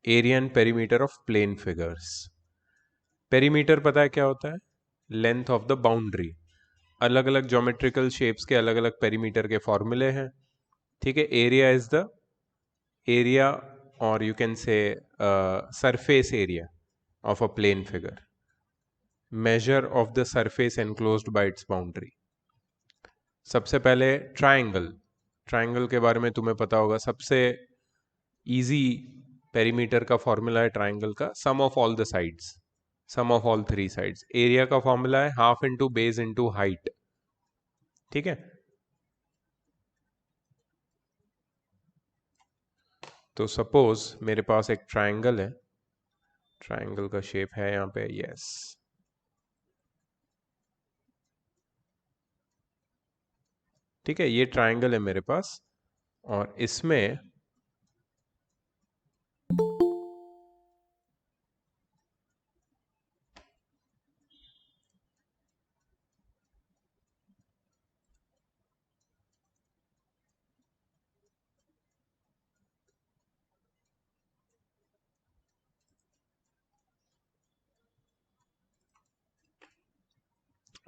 Area and perimeter of plane figures. Perimeter पता है क्या होता है? Length of the boundary. अलग अलग ज्योमेट्रिकल शेप्स के अलग अलग पेरीमीटर के फॉर्मूले हैं, ठीक है। एरिया इज द एरिया और you can say surface area of a plane figure, measure of the surface enclosed by its boundary। सबसे पहले ट्राइंगल। ट्राइंगल के बारे में तुम्हें पता होगा, सबसे इजी पेरीमीटर का फॉर्मूला है ट्राइंगल का, sum of all the sides, sum of all three sides. Area का फॉर्मूला है half into base into height, ठीक है। तो सपोज मेरे पास एक ट्राइंगल है, ट्राइंगल का शेप है यहाँ पे, यस। ठीक है, ये ट्राइंगल है मेरे पास और इसमें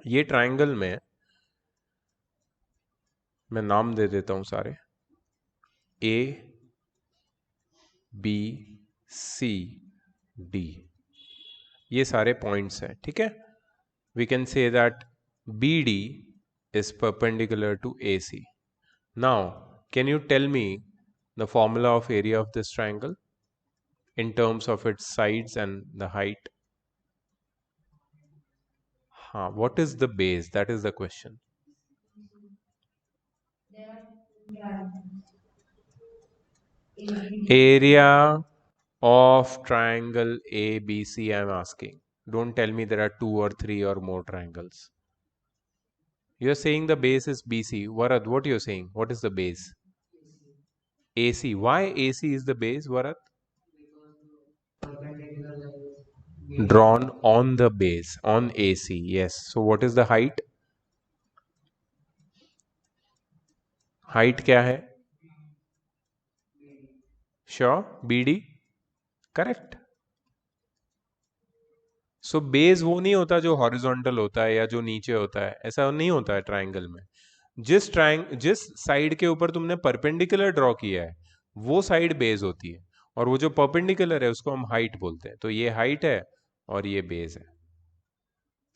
ये ट्राइंगल में मैं नाम दे देता हूं सारे, ए बी सी डी, ये सारे पॉइंट्स हैं, ठीक है। We can say that B D is perpendicular to AC. Now, can you tell me the formula of area of this triangle in terms of its sides and the height? What is the base? That is the question. Area of triangle ABC I am asking. Don't tell me there are 2 or 3 or more triangles. You are saying the base is BC. Varad, what you are saying? What is the base? AC. Why AC is the base, Varad? Drawn on the base, on AC, yes. So what is the height? Height क्या है? Sure, BD? Correct. So base वो नहीं होता जो horizontal होता है या जो नीचे होता है, ऐसा नहीं होता है ट्राइंगल में। जिस साइड के ऊपर तुमने परपेंडिकुलर ड्रॉ किया है वो साइड बेस होती है, और वो जो परपेंडिकुलर है उसको हम हाइट बोलते हैं। तो ये हाइट है और ये बेस है।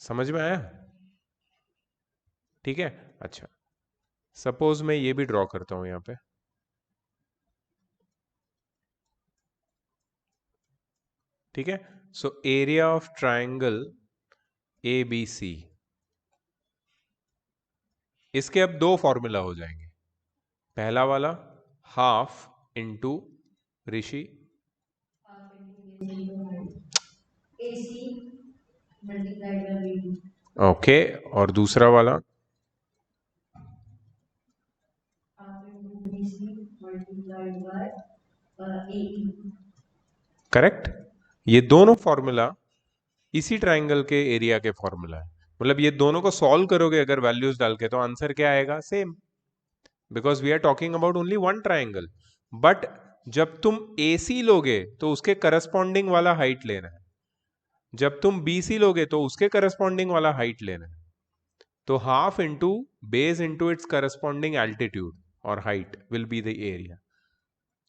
समझ में आया? ठीक है, अच्छा। सपोज मैं ये भी ड्रॉ करता हूं यहां पे, ठीक है। So area of triangle A B C, इसके अब दो फॉर्मूला हो जाएंगे। पहला वाला हाफ इंटू ऋषि ओके, और दूसरा वाला करेक्ट। ये दोनों फॉर्मूला इसी ट्राइंगल के एरिया के फॉर्मूला है। मतलब ये दोनों को सॉल्व करोगे अगर वैल्यूज डाल के, तो आंसर क्या आएगा? Same, because we are talking about only one triangle. But जब तुम AC लोगे तो उसके करस्पॉन्डिंग वाला हाइट लेना है, जब तुम BC लोगे तो उसके करस्पॉन्डिंग वाला हाइट लेना है। तो half into base into its corresponding altitude और height will be the area.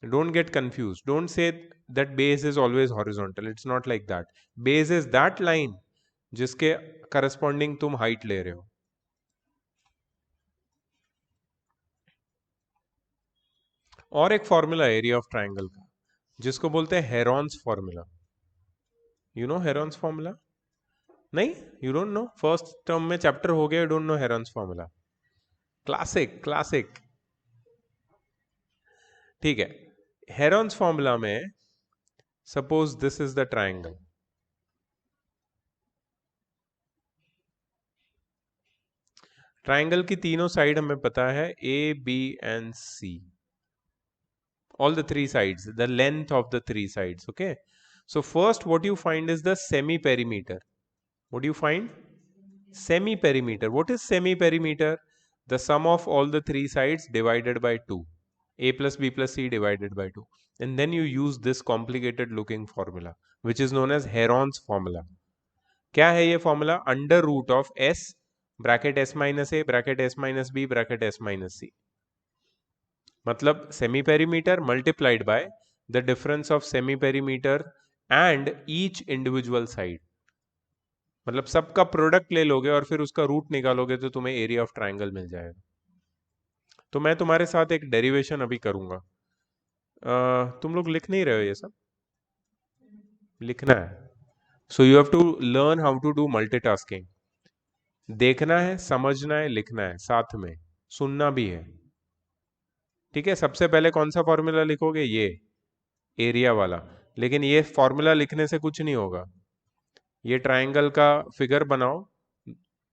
Don't get confused. Don't say that base is always horizontal. It's not like that. Base is that line जिसके corresponding तुम height ले रहे हो। और एक formula area of triangle का जिसको बोलते हैं Heron's formula. You know Heron's formula? नहीं, you don't know? First term में चैप्टर हो गया, you don't know Heron's formula? Classic classic, ठीक है। हेरॉन्स फॉर्मूला में suppose this is the triangle, triangle की तीनों साइड हमें पता है, A B and C, all the three sides, the length of the three sides, okay. So first what you find is the semi perimeter. What do you find? Semi perimeter. What is semi perimeter? The sum of all the three sides divided by 2. a plus b plus c divided by 2, and then you use this complicated looking formula which is known as Heron's formula. क्या है ये formula? Under root of s bracket s minus a bracket s minus b bracket s minus c, मतलब semi perimeter multiplied by the difference of semi perimeter and each individual side, मतलब सबका product ले लोगे और फिर उसका root निकालोगे तो तुम्हें एरिया ऑफ ट्राइंगल मिल जाएगा। तो मैं तुम्हारे साथ एक डेरिवेशन अभी करूंगा। तुम लोग लिख नहीं रहे हो ये सब? लिखना है। So you have to learn how to do multitasking. देखना है, समझना है, लिखना है, साथ में सुनना भी है। ठीक है, सबसे पहले कौन सा फॉर्मूला लिखोगे? ये एरिया वाला। लेकिन ये फॉर्मूला लिखने से कुछ नहीं होगा। ये ट्राइंगल का फिगर बनाओ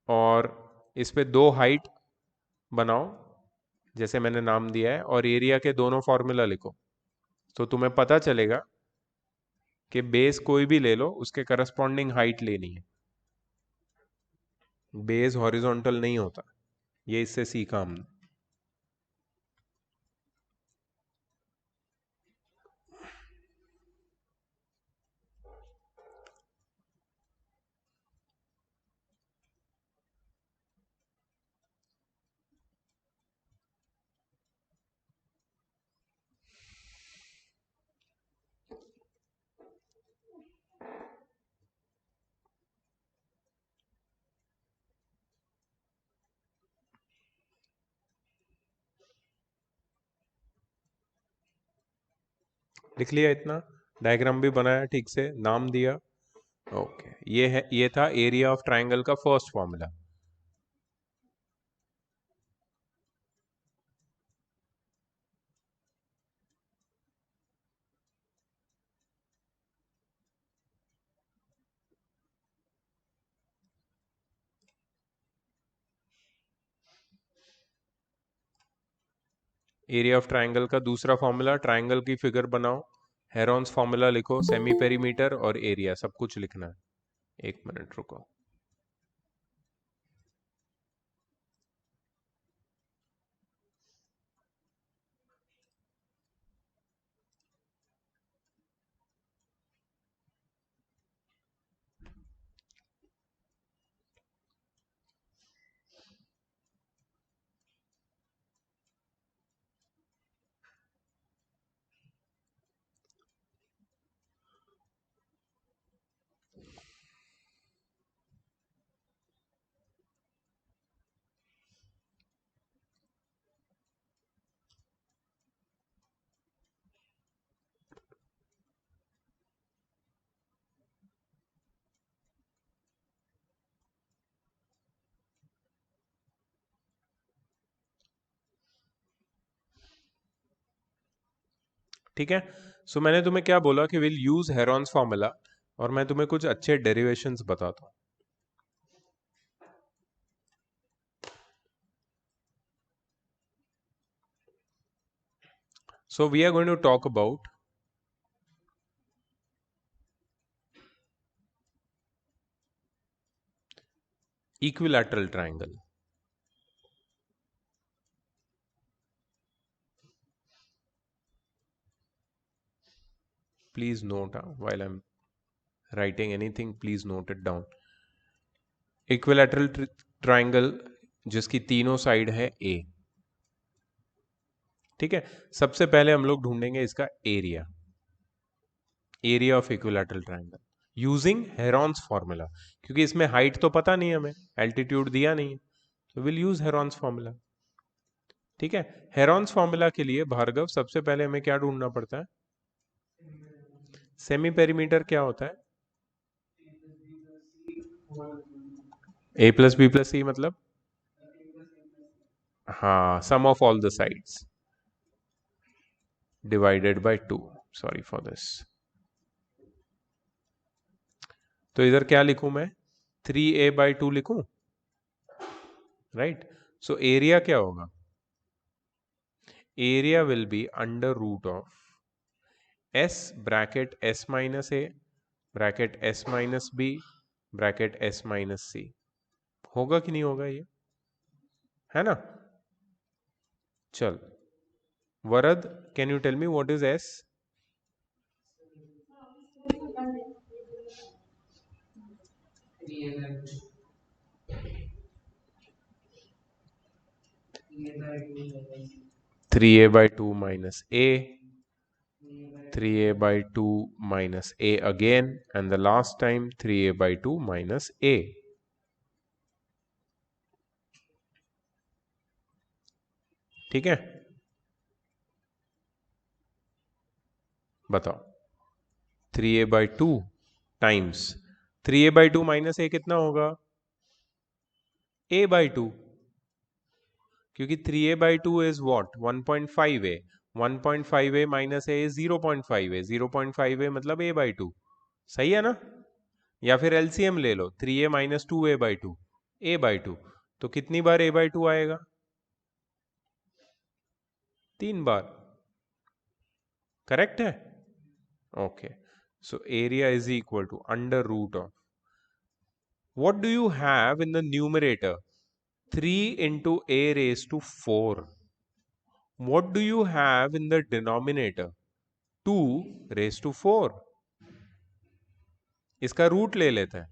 और इस पे दो हाइट बनाओ जैसे मैंने नाम दिया है, और एरिया के दोनों फॉर्मूला लिखो, तो तुम्हें पता चलेगा कि बेस कोई भी ले लो उसके करस्पॉन्डिंग हाइट लेनी है। बेस हॉरिजॉन्टल नहीं होता, ये इससे सीखा हमने। लिख लिया इतना? डायग्राम भी बनाया, ठीक से नाम दिया। ओके, ये है, ये था एरिया ऑफ ट्राइंगल का first formula. Area of triangle का दूसरा फॉर्मूला, ट्राइंगल की फिगर बनाओ, हेरॉन्स फॉर्मूला लिखो, सेमी पेरीमीटर और एरिया सब कुछ लिखना है। एक मिनट रुको। ठीक है, सो मैंने तुम्हें क्या बोला कि विल यूज हेरॉन्स फॉर्मूला, और मैं तुम्हें कुछ अच्छे डेरिवेशंस बताता हूँ। So we are going to talk about equilateral triangle. Please note, while I'm writing anything, please note it down. Equilateral triangle जिसकी तीनों साइड है ए। ठीक है, सबसे पहले हम लोग ढूंढेंगे इसका area, area of equilateral triangle using Heron's formula, क्योंकि इसमें हाइट तो पता नहीं हमें, एल्टीट्यूड दिया नहीं है, तो विल यूज हेरॉन्स फॉर्मूला। ठीक है, हेरॉन्स फॉर्मूला के लिए भार्गव सबसे पहले हमें क्या ढूंढना पड़ता है? सेमी पेरीमीटर क्या होता है? A plus b plus c, मतलब हाँ, sum of all the sides divided by 2। Sorry for this. तो इधर क्या लिखूं मैं? 3a/2 लिखूं, राइट? सो एरिया क्या होगा? Area will be under root of s bracket s minus a bracket s minus b bracket s minus c. होगा कि नहीं होगा ये? है ना? चल, Varad, can you tell me what is S? Three a by two minus a, 3a by 2 minus a again, and the last time 3a by 2 minus a. ठीक है, बताओ. 3a by 2 times 3a by 2 minus a कितना होगा? a by 2, क्योंकि 3a by 2 is what? 1.5a. 1.5a minus a is 0.5a. 0.5a मतलब a by 2. सही है ना? या फिर एलसीएम ले लो, 3a minus 2a by 2, a by 2. तो कितनी बार a by 2 आएगा? 3 बार. करेक्ट है? Okay. So area is equal to under root of, what do you have in the numerator? 3 into a raised to 4. What do you have in the denominator? 2 raised to 4. इसका root ले लेते हैं.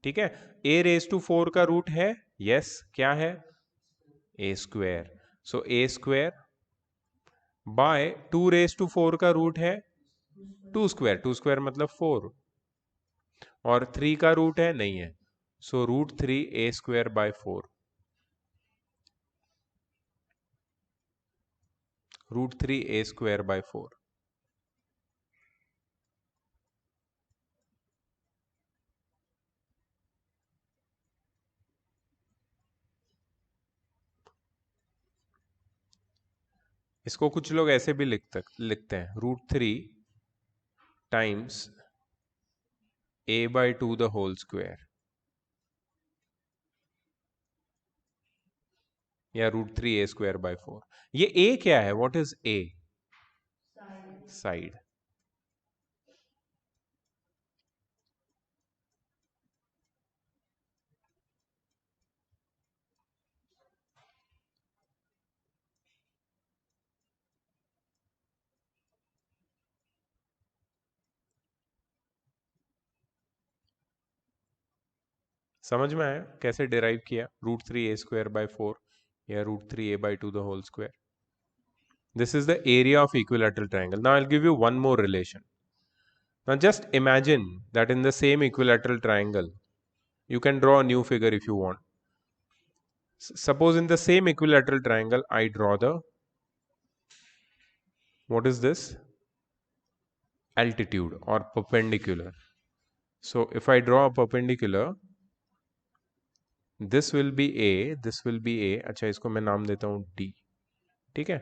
ठीक है, a raised to 4 का root है, yes, क्या है? a square. So a square bye 2 raised to 4 का रूट है 2 स्क्वायर. 2 स्क्वायर मतलब 4, और 3 का रूट है नहीं है, so root 3 a square by 4. Root 3 a square by 4. इसको कुछ लोग ऐसे भी लिखते हैं, root 3 times a by 2 the whole square, या रूट 3 a स्क्वायर बाय 4. ये a क्या है? What is a? साइड. समझ में आया कैसे डिराइव किया? रूट 3 a स्क्वायर बाय 4 या रूट 3 a by 2 the whole square. This is the area of equilateral triangle. Now I'll give you one more relation. Now just imagine that in the same equilateral triangle, you can draw a new figure if you want. Suppose in the same equilateral triangle, I draw the, what is this? Altitude or perpendicular. So if I draw a perpendicular, this will be a, this will be a. अच्छा, इसको मैं नाम देता हूँ d. ठीक है?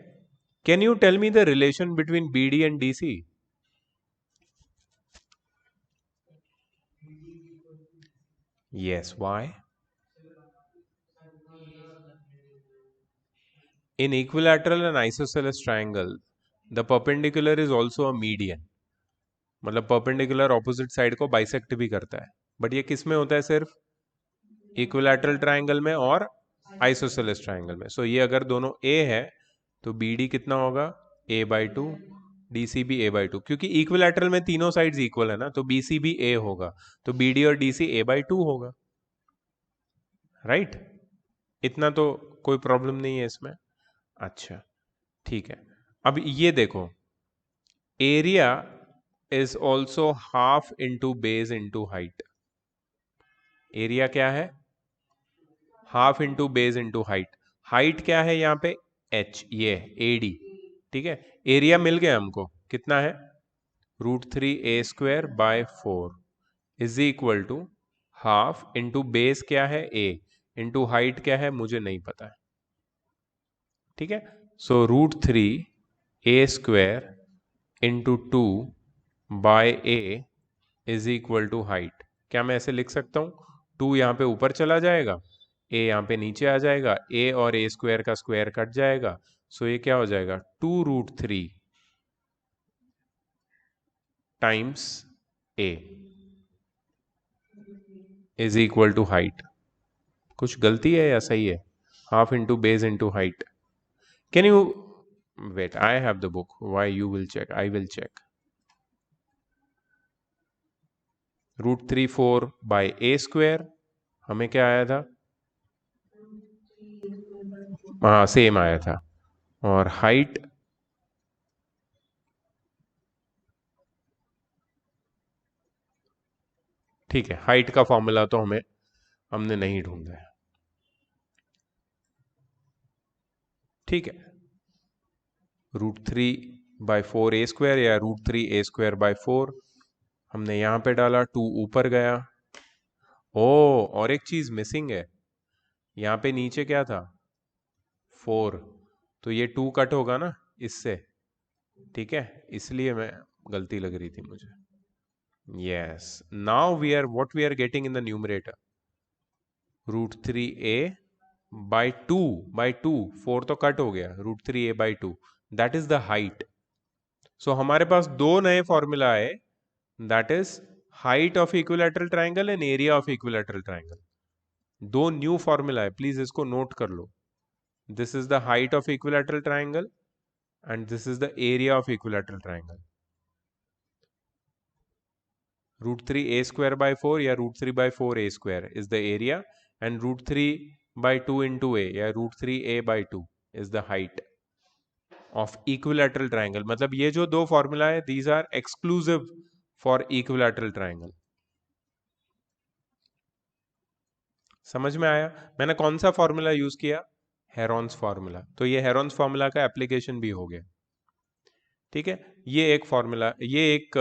Can you tell me the relation between BD and DC? Yes, why? In equilateral and isosceles triangle, the perpendicular is also a median. मतलब perpendicular opposite side को bisect भी करता है. बट ये किस में होता है? सिर्फ इक्विलैटरल ट्राइंगल में और आइसोसेलेस ट्राइंगल में. सो ये अगर दोनों a है तो BD कितना होगा? a by 2, DC भी a by 2, क्योंकि इक्विलैटरल में तीनों साइड्स इक्वल है ना, तो BC भी a होगा, तो BD और DC a by 2 होगा. राइट? इतना तो कोई प्रॉब्लम नहीं है इसमें. अच्छा, ठीक है. अब ये देखो, area is also half into base into height. Area क्या है? Half into base into height. Height क्या है यहाँ पे? h, ये AD. ठीक है, एरिया मिल गया हमको, कितना है? Root 3 a square by 4 is equal to half into base क्या है? a इंटू हाइट क्या है? मुझे नहीं पता है. ठीक है, so root 3 a square into 2 by a is equal to height. क्या मैं ऐसे लिख सकता हूं? 2 यहां पे ऊपर चला जाएगा, a यहां पे नीचे आ जाएगा, a और a स्क्वायर का स्क्वायर कट जाएगा, सो ये क्या हो जाएगा? 2 root 3 times a is equal to height. कुछ गलती है या सही है? Half into base into height. Can you Wait, I have the book. Why you will check? I will check. √3/4 हमें क्या आया था? हाँ, सेम आया था। और हाइट, ठीक है, हाइट का फॉर्मूला तो हमने नहीं ढूंढा है। ठीक है, √3/4 या √3 हमने यहां पे डाला, 2 ऊपर गया। ओ, और एक चीज मिसिंग है, यहाँ पे नीचे क्या था? 4, तो ये 2 कट होगा ना इससे, ठीक है, इसलिए मैं गलती लग रही थी मुझे। Yes, now we are getting in the numerator, √3a/2 4 तो कट हो गया, √3a/2, that is the height. So हमारे पास दो नए फॉर्मूला है, that is height of equilateral triangle and area of equilateral triangle. दो न्यू फॉर्मूला है, प्लीज इसको नोट कर लो। This is the height of equilateral triangle and this is the area of equilateral triangle. √3a² / 4 या √3/4a² is the area, and √3/2 into a या √3a/2 is the height of equilateral triangle. मतलब ये जो दो formula है, these are exclusive for equilateral triangle. समझ में आया? मैंने कौन सा फॉर्मूला यूज किया? Heron's formula. तो ये हेरॉन्स फॉर्मूला का एप्लीकेशन भी हो गया। ठीक है, ये एक फॉर्मूला, ये एक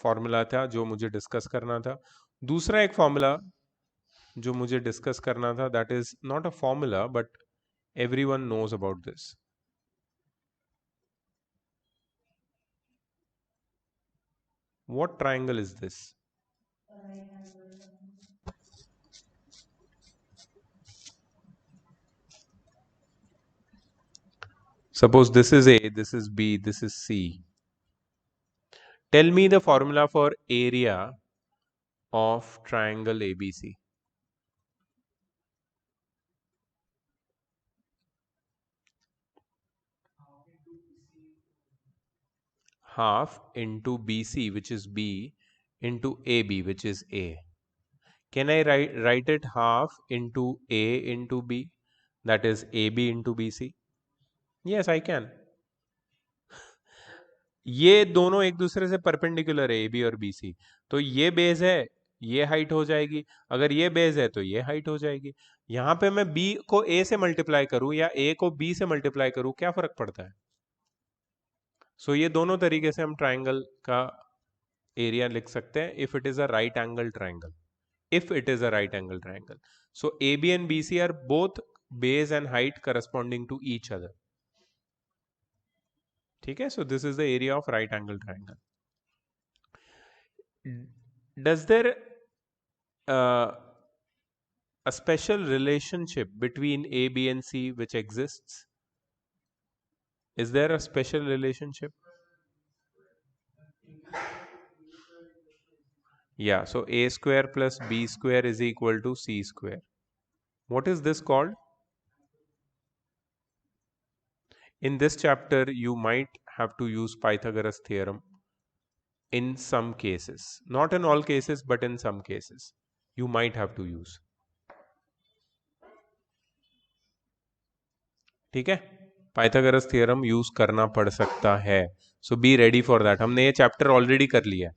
फॉर्मूला था जो मुझे डिस्कस करना था। दूसरा एक फॉर्मूला जो मुझे डिस्कस करना था, that is not a formula but everyone knows about this. What triangle is this? Suppose this is A, this is B, this is C. Tell me the formula for area of triangle ABC. Half into BC, which is B, into AB, which is A. Can I write it half into A into B? That is AB into BC. Yes, I can. ये दोनों एक दूसरे से perpendicular है, A B और B C, तो ये base है, ये हाइट हो जाएगी। अगर ये बेस है तो ये हाइट हो जाएगी। यहां पे मैं बी को ए से मल्टीप्लाई करूं या ए को बी से मल्टीप्लाई करूं, क्या फर्क पड़ता है? सो ये दोनों तरीके से हम ट्राइंगल का एरिया लिख सकते हैं, if it is a right angle triangle. If it is a right angle triangle, so A B and B C are both base and height corresponding to each other. ठीक है, so this is the area of right angle triangle. Does there a special relationship between A, B, and C which exists? Is there a special relationship? Yeah, so A² plus B² is equal to C². What is this called? In this chapter, you might have to use Pythagoras theorem in some cases. Not in all cases, but in some cases. You might have to use. ठीक है, Pythagoras theorem use करना पड़ सकता है। सो be ready for that. हमने ये chapter already कर लिया,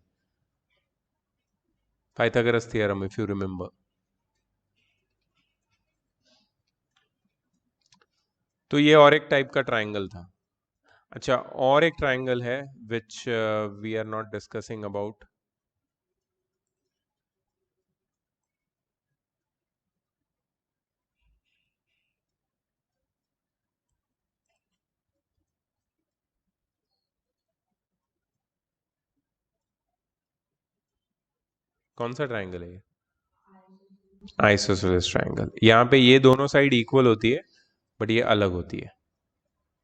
Pythagoras theorem, if you remember. तो ये और एक टाइप का ट्राइंगल था। अच्छा, और एक ट्राइंगल है which we are not discussing about. कौन सा ट्राइंगल है ये? Isosceles triangle. यहाँ पे ये दोनों साइड इक्वल होती है, बट ये अलग होती है,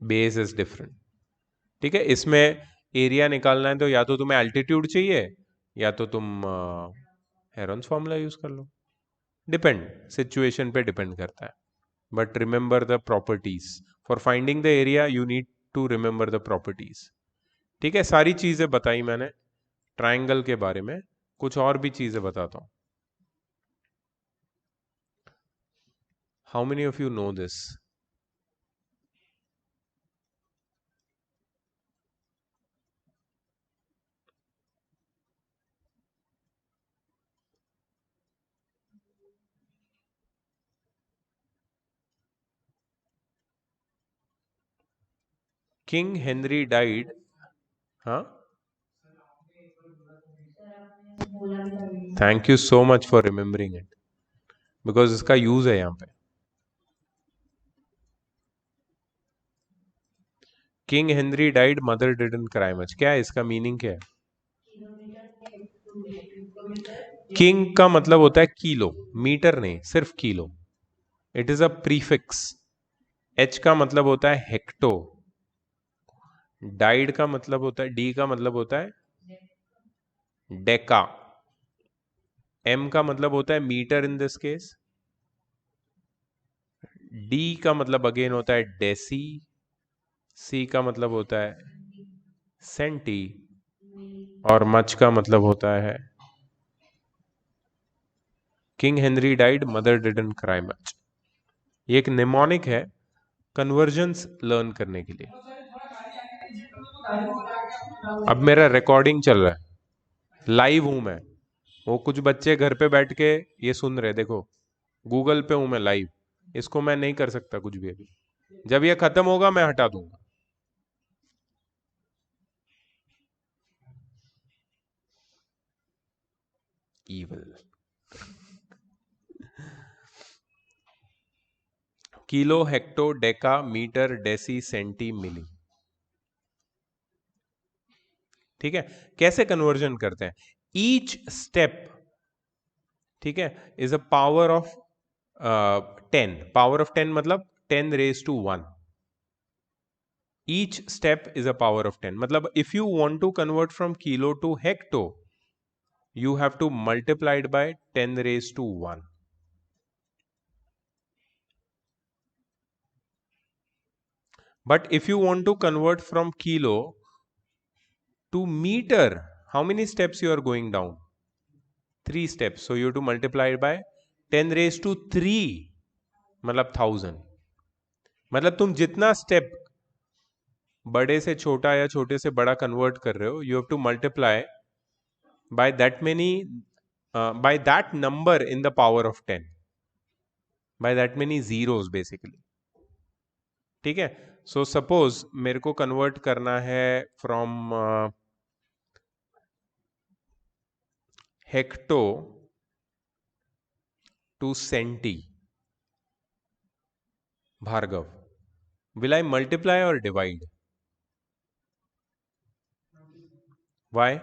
बेस इज डिफरेंट। ठीक है, इसमें एरिया निकालना है तो या तो तुम्हें एल्टीट्यूड चाहिए या तो तुम हेरॉन्स फॉर्मूला यूज कर लो। डिपेंड, सिचुएशन पे डिपेंड करता है, but remember the properties. For finding the area you need to remember the properties. ठीक है, सारी चीजें बताई मैंने ट्राइंगल के बारे में, कुछ और भी चीजें बताता हूं। How many of you know this? King Henry died. हाँ, thank you so much for remembering it, because इसका यूज है यहां पे। King Henry died, mother didn't cry much, क्या है इसका मीनिंग, क्या है? किंग का मतलब होता है किलो, मीटर नहीं, सिर्फ kilo. It is a prefix. H का मतलब होता है हेक्टो। डाइड का मतलब होता है, डी का मतलब होता है डेका। एम का मतलब होता है meter in this case. D का मतलब अगेन होता है डेसी। सी का मतलब होता है सेंटी। और मच का मतलब होता है king Henry died, mother didn't cry much. ये एक निमोनिक है कन्वर्जन्स लर्न करने के लिए। अब मेरा रिकॉर्डिंग चल रहा है, लाइव हूं मैं। वो कुछ बच्चे घर पे बैठ के ये सुन रहे, देखो गूगल पे हूं मैं लाइव। इसको मैं नहीं कर सकता कुछ भी अभी, जब ये खत्म होगा मैं हटा दूंगा। ईवल। Kilo, hecto, deca, meter, deci, centi, milli. ठीक है, कैसे कन्वर्जन करते हैं? ईच स्टेप, ठीक है, is a power of 10। Power of 10 मतलब 10 raised to 1। Each step is a power of 10, मतलब if you want to convert from kilo to hecto, you have to multiply it by 10 raised to 1. But if you want to convert from kilo to meter, how many steps you are going down? 3 steps. So you have to multiply it by 10 raised to 3, मतलब 1000। मतलब तुम जितना step बड़े से छोटा या छोटे से बड़ा कन्वर्ट कर रहे हो, you have to multiply by that many, by that number in the power of 10, by that many zeros basically। ठीक है, सो सपोज मेरे को कन्वर्ट करना है from hecto to centi. Bhargav, will I multiply और divide? Why?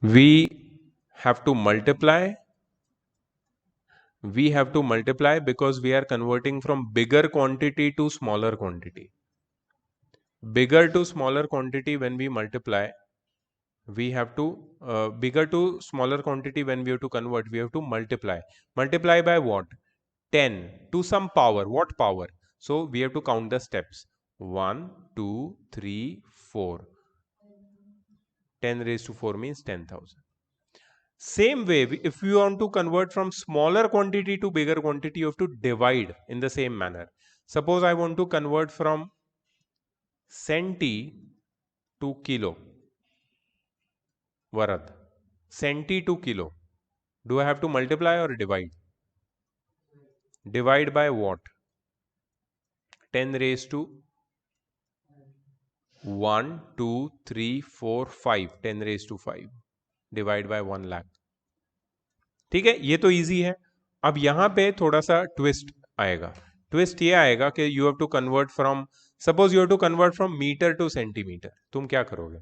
We have to multiply, we have to multiply because we are converting from bigger quantity to smaller quantity. Bigger to smaller quantity, when we multiply, we have to bigger to smaller quantity, when we have to convert, we have to multiply by what? 10 to some power. What power? So we have to count the steps: 1 2 3 4. 10 raised to 4 means 10,000. Same way, if you want to convert from smaller quantity to bigger quantity, you have to divide in the same manner. Suppose I want to convert from centi to kilo. Varad, centi to kilo. Do I have to multiply or divide? Divide by what? 10 raised to 1 2 3 4 5, 10 raised to 5, divide by 1 lakh। ठीक है, ये तो easy है। अब यहां पे थोड़ा सा ट्विस्ट आएगा। ट्विस्ट ये आएगा कि you have to convert from, suppose you have to convert from meter to centimeter. तुम क्या करोगे?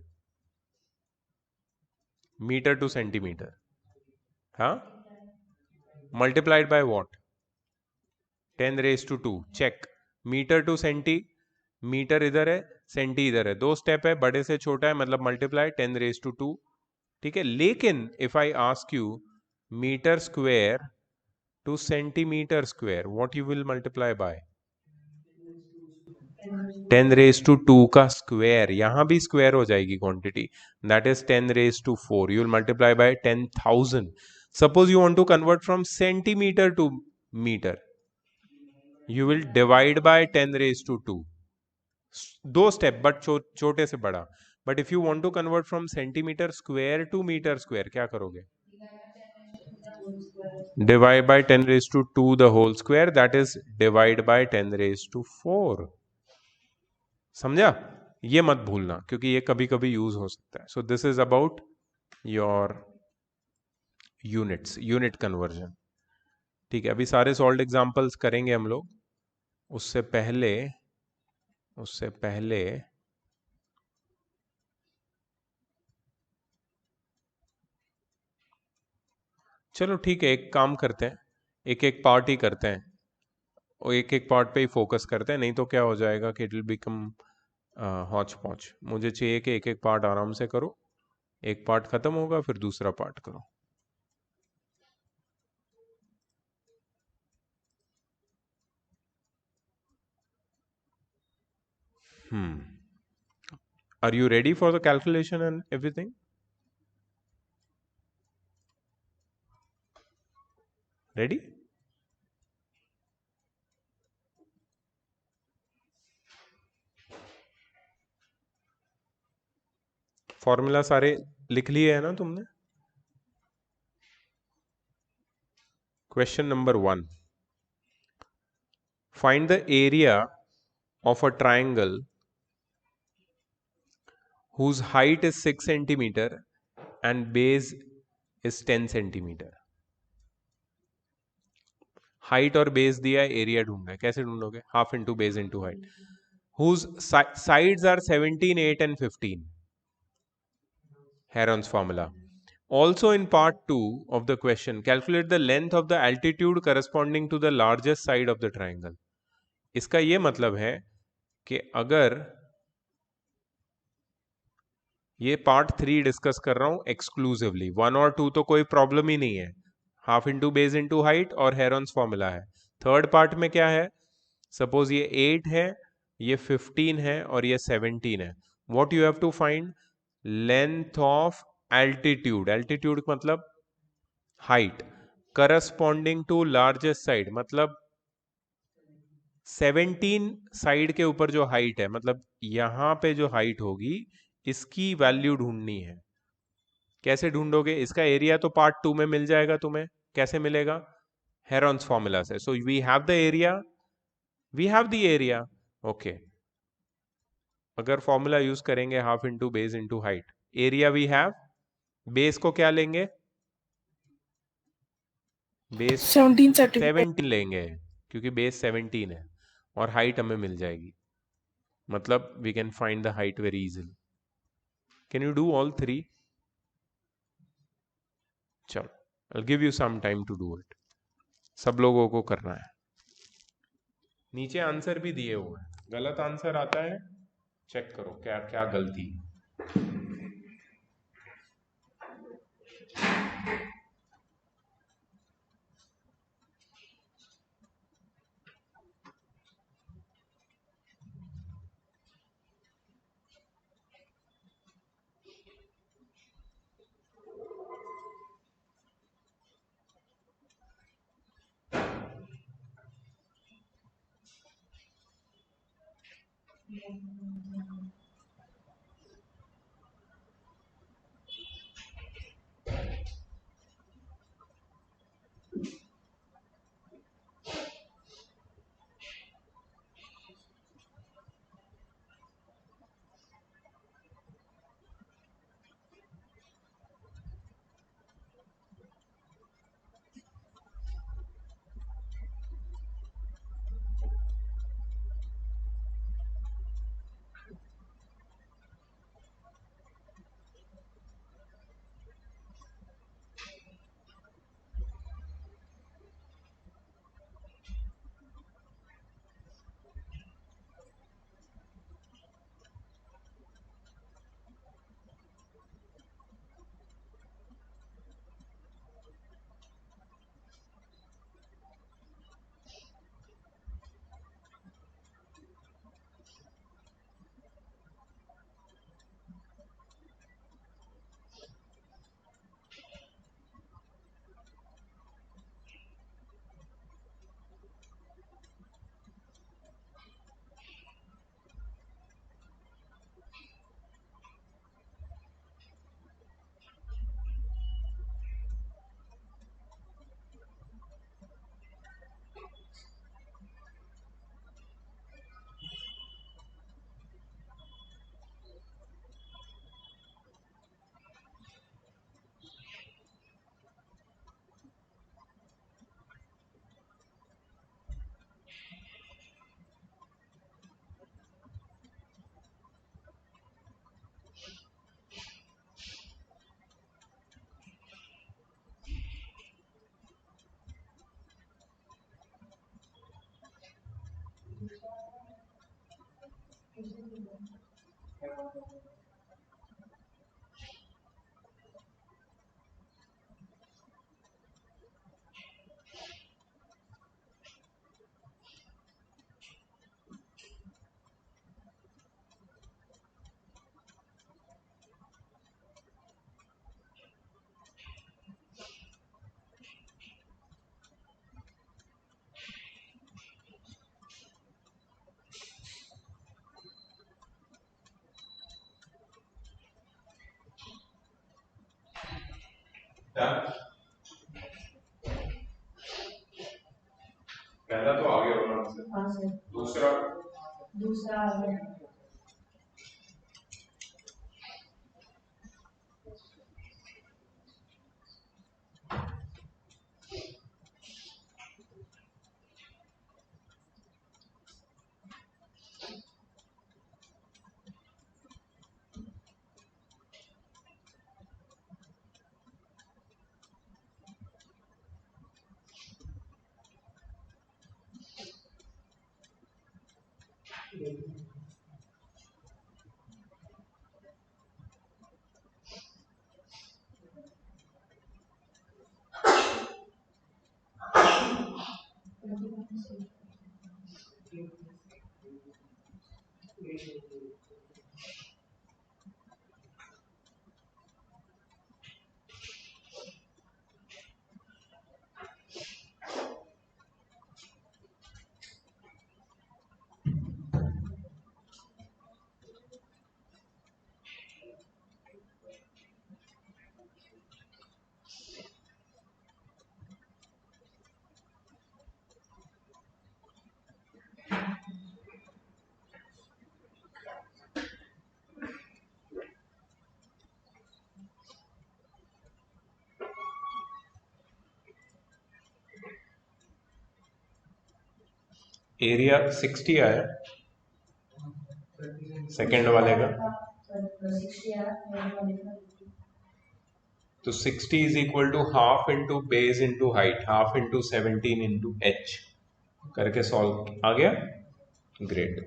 मीटर टू सेंटीमीटर, हाँ, multiplied by what? 10 raised to 2। Check. Meter to centi, meter इधर है, सेंटी इधर है, दो स्टेप है, बड़े से छोटा है, मतलब मल्टीप्लाई 10 raised to 2। ठीक है, लेकिन if I ask you meter square to centimeter square, what you will multiply by? 10 raised to 2 का स्क्वायर, यहां भी स्क्वायर हो जाएगी quantity, that is 10 raised to 4. You will multiply by 10,000. Suppose you want to convert from centimeter to meter, you will divide by 10 raised to 2. दो step, but छोटे से बड़ा. But if you want to convert from centimeter square to meter square, क्या करोगे? Divide by 10 raised to 2 the whole square, that is divide by 10 raised to 4. समझा? ये मत भूलना क्योंकि ये कभी कभी यूज हो सकता है. So this is about your units, unit conversion. ठीक है, अभी सारे सॉल्व एग्जांपल्स करेंगे हम लोग. उससे पहले चलो ठीक है, एक काम करते हैं, एक एक पार्ट ही करते हैं और एक एक पार्ट पे ही फोकस करते हैं. नहीं तो क्या हो जाएगा कि इट विल बिकम हॉच पॉच. मुझे चाहिए कि एक एक पार्ट आराम से करो, एक पार्ट खत्म होगा फिर दूसरा पार्ट करो. Are you ready for the calculation and everything? Ready? Formula सारे लिख लिए है ना तुमने? Question number 1. Find the area of a triangle whose height is 6 centimeter and base is 10 centimeter. Height और बेस दिया है, एरिया ढूंढना है. कैसे ढूंढोगे? Half into base into height. whose sides are 17, 8 and 15. Heron's formula. Also in part 2 of the question, calculate the length of the altitude corresponding to the largest side of the triangle. इसका ये मतलब है कि अगर ये part 3 discuss कर रहा हूं एक्सक्लूसिवली, 1 और 2 तो कोई प्रॉब्लम ही नहीं है, half into base into height और हेरॉन्स फॉर्मूला है. थर्ड पार्ट में क्या है? सपोज ये 8 है, ये 15 है और ये 17 है. What you have to find? Length of altitude. Altitude मतलब height, corresponding to largest side, मतलब 17 साइड के ऊपर जो हाइट है, मतलब यहां पे जो हाइट होगी इसकी वैल्यू ढूंढनी है. कैसे ढूंढोगे? इसका एरिया तो पार्ट 2 में मिल जाएगा तुम्हें. कैसे मिलेगा? हेरॉन्स फॉर्मूला से. So we have the area, we have the area. Okay, अगर फॉर्मूला यूज करेंगे half into base into height, area we have, base को क्या लेंगे? बेस 17 लेंगे क्योंकि बेस 17 है और हाइट हमें मिल जाएगी, मतलब we can find the height very easily. Can you do all 3? चलो, I give you some time to do it. सब लोगों को करना है. नीचे आंसर भी दिए हुए हैं, गलत आंसर आता है चेक करो क्या क्या गलती. पहला तो आ गया होगा हमसे। दूसरा दूसरा आ गया। एरिया 60 आया सेकंड वाले का, तो 60 is equal to half into base into height, half into 17 into H करके सॉल्व आ गया। Great,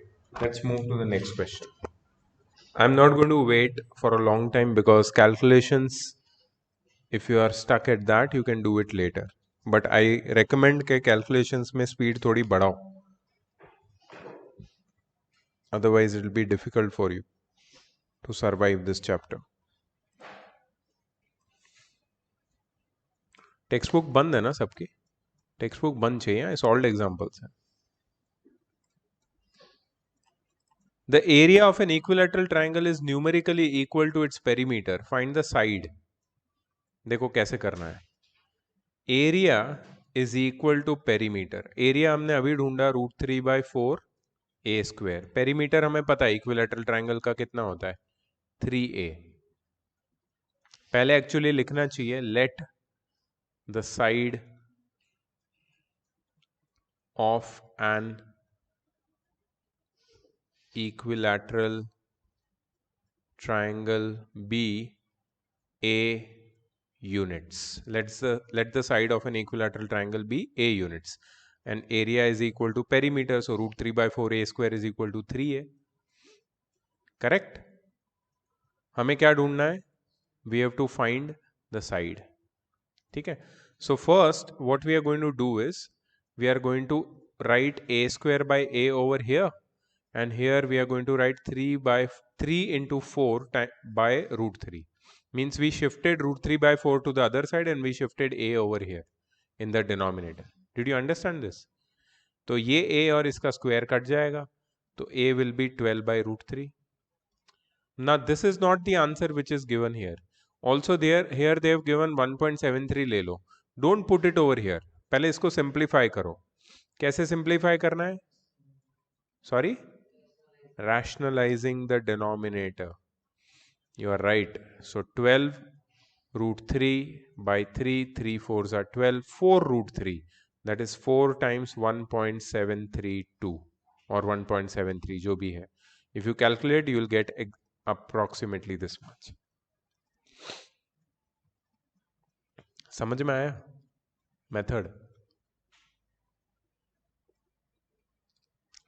let's move to the next question. I am not going to wait for a long time because calculations, if you are stuck at that you can do it later, but I recommend के calculations में speed थोड़ी बढ़ाओ, otherwise it will be difficult for you to survive this chapter. Text book बंद है ना सबकी? Text book बंद चाहिए, सॉल्व एग्जांपल्स है। The area of an equilateral triangle is numerically equal to its perimeter. Find the side. देखो कैसे करना है। Area is equal to perimeter. Area हमने अभी ढूंढा √3/4 ए स्क्वायर। पेरीमीटर हमें पता है इक्विलैटरल ट्रायंगल का कितना होता है, 3a। पहले एक्चुअली लिखना चाहिए let the side of an equilateral triangle be a units. Let the side of an equilateral triangle be a units, and area is equal to perimeter, so √3/4 a square is equal to 3a. Correct? हमें क्या ढूंढना है? We have to find the side. ठीक है? So first what we are going to do is we are going to write a square by a over here, and here we are going to write 3 into 4 by √3. Means we shifted √3/4 to the other side and we shifted a over here in the denominator. Did you understand this? तो ये a और इसका square cut जाएगा, तो a will be 12/√3. Now this is not the answer which is given here. Also here they have given 1.73 ले लो. Don't put it over here. पहले इसको simplify करो. कैसे simplify करना है? Sorry? Rationalizing the denominator. You are right. So 12 √3/3, 3 4s are 12, 4√3. That is 4 times 1.732 or 1.73 जो भी है. If you calculate, you will get approximately this much. समझ में आया मेथड?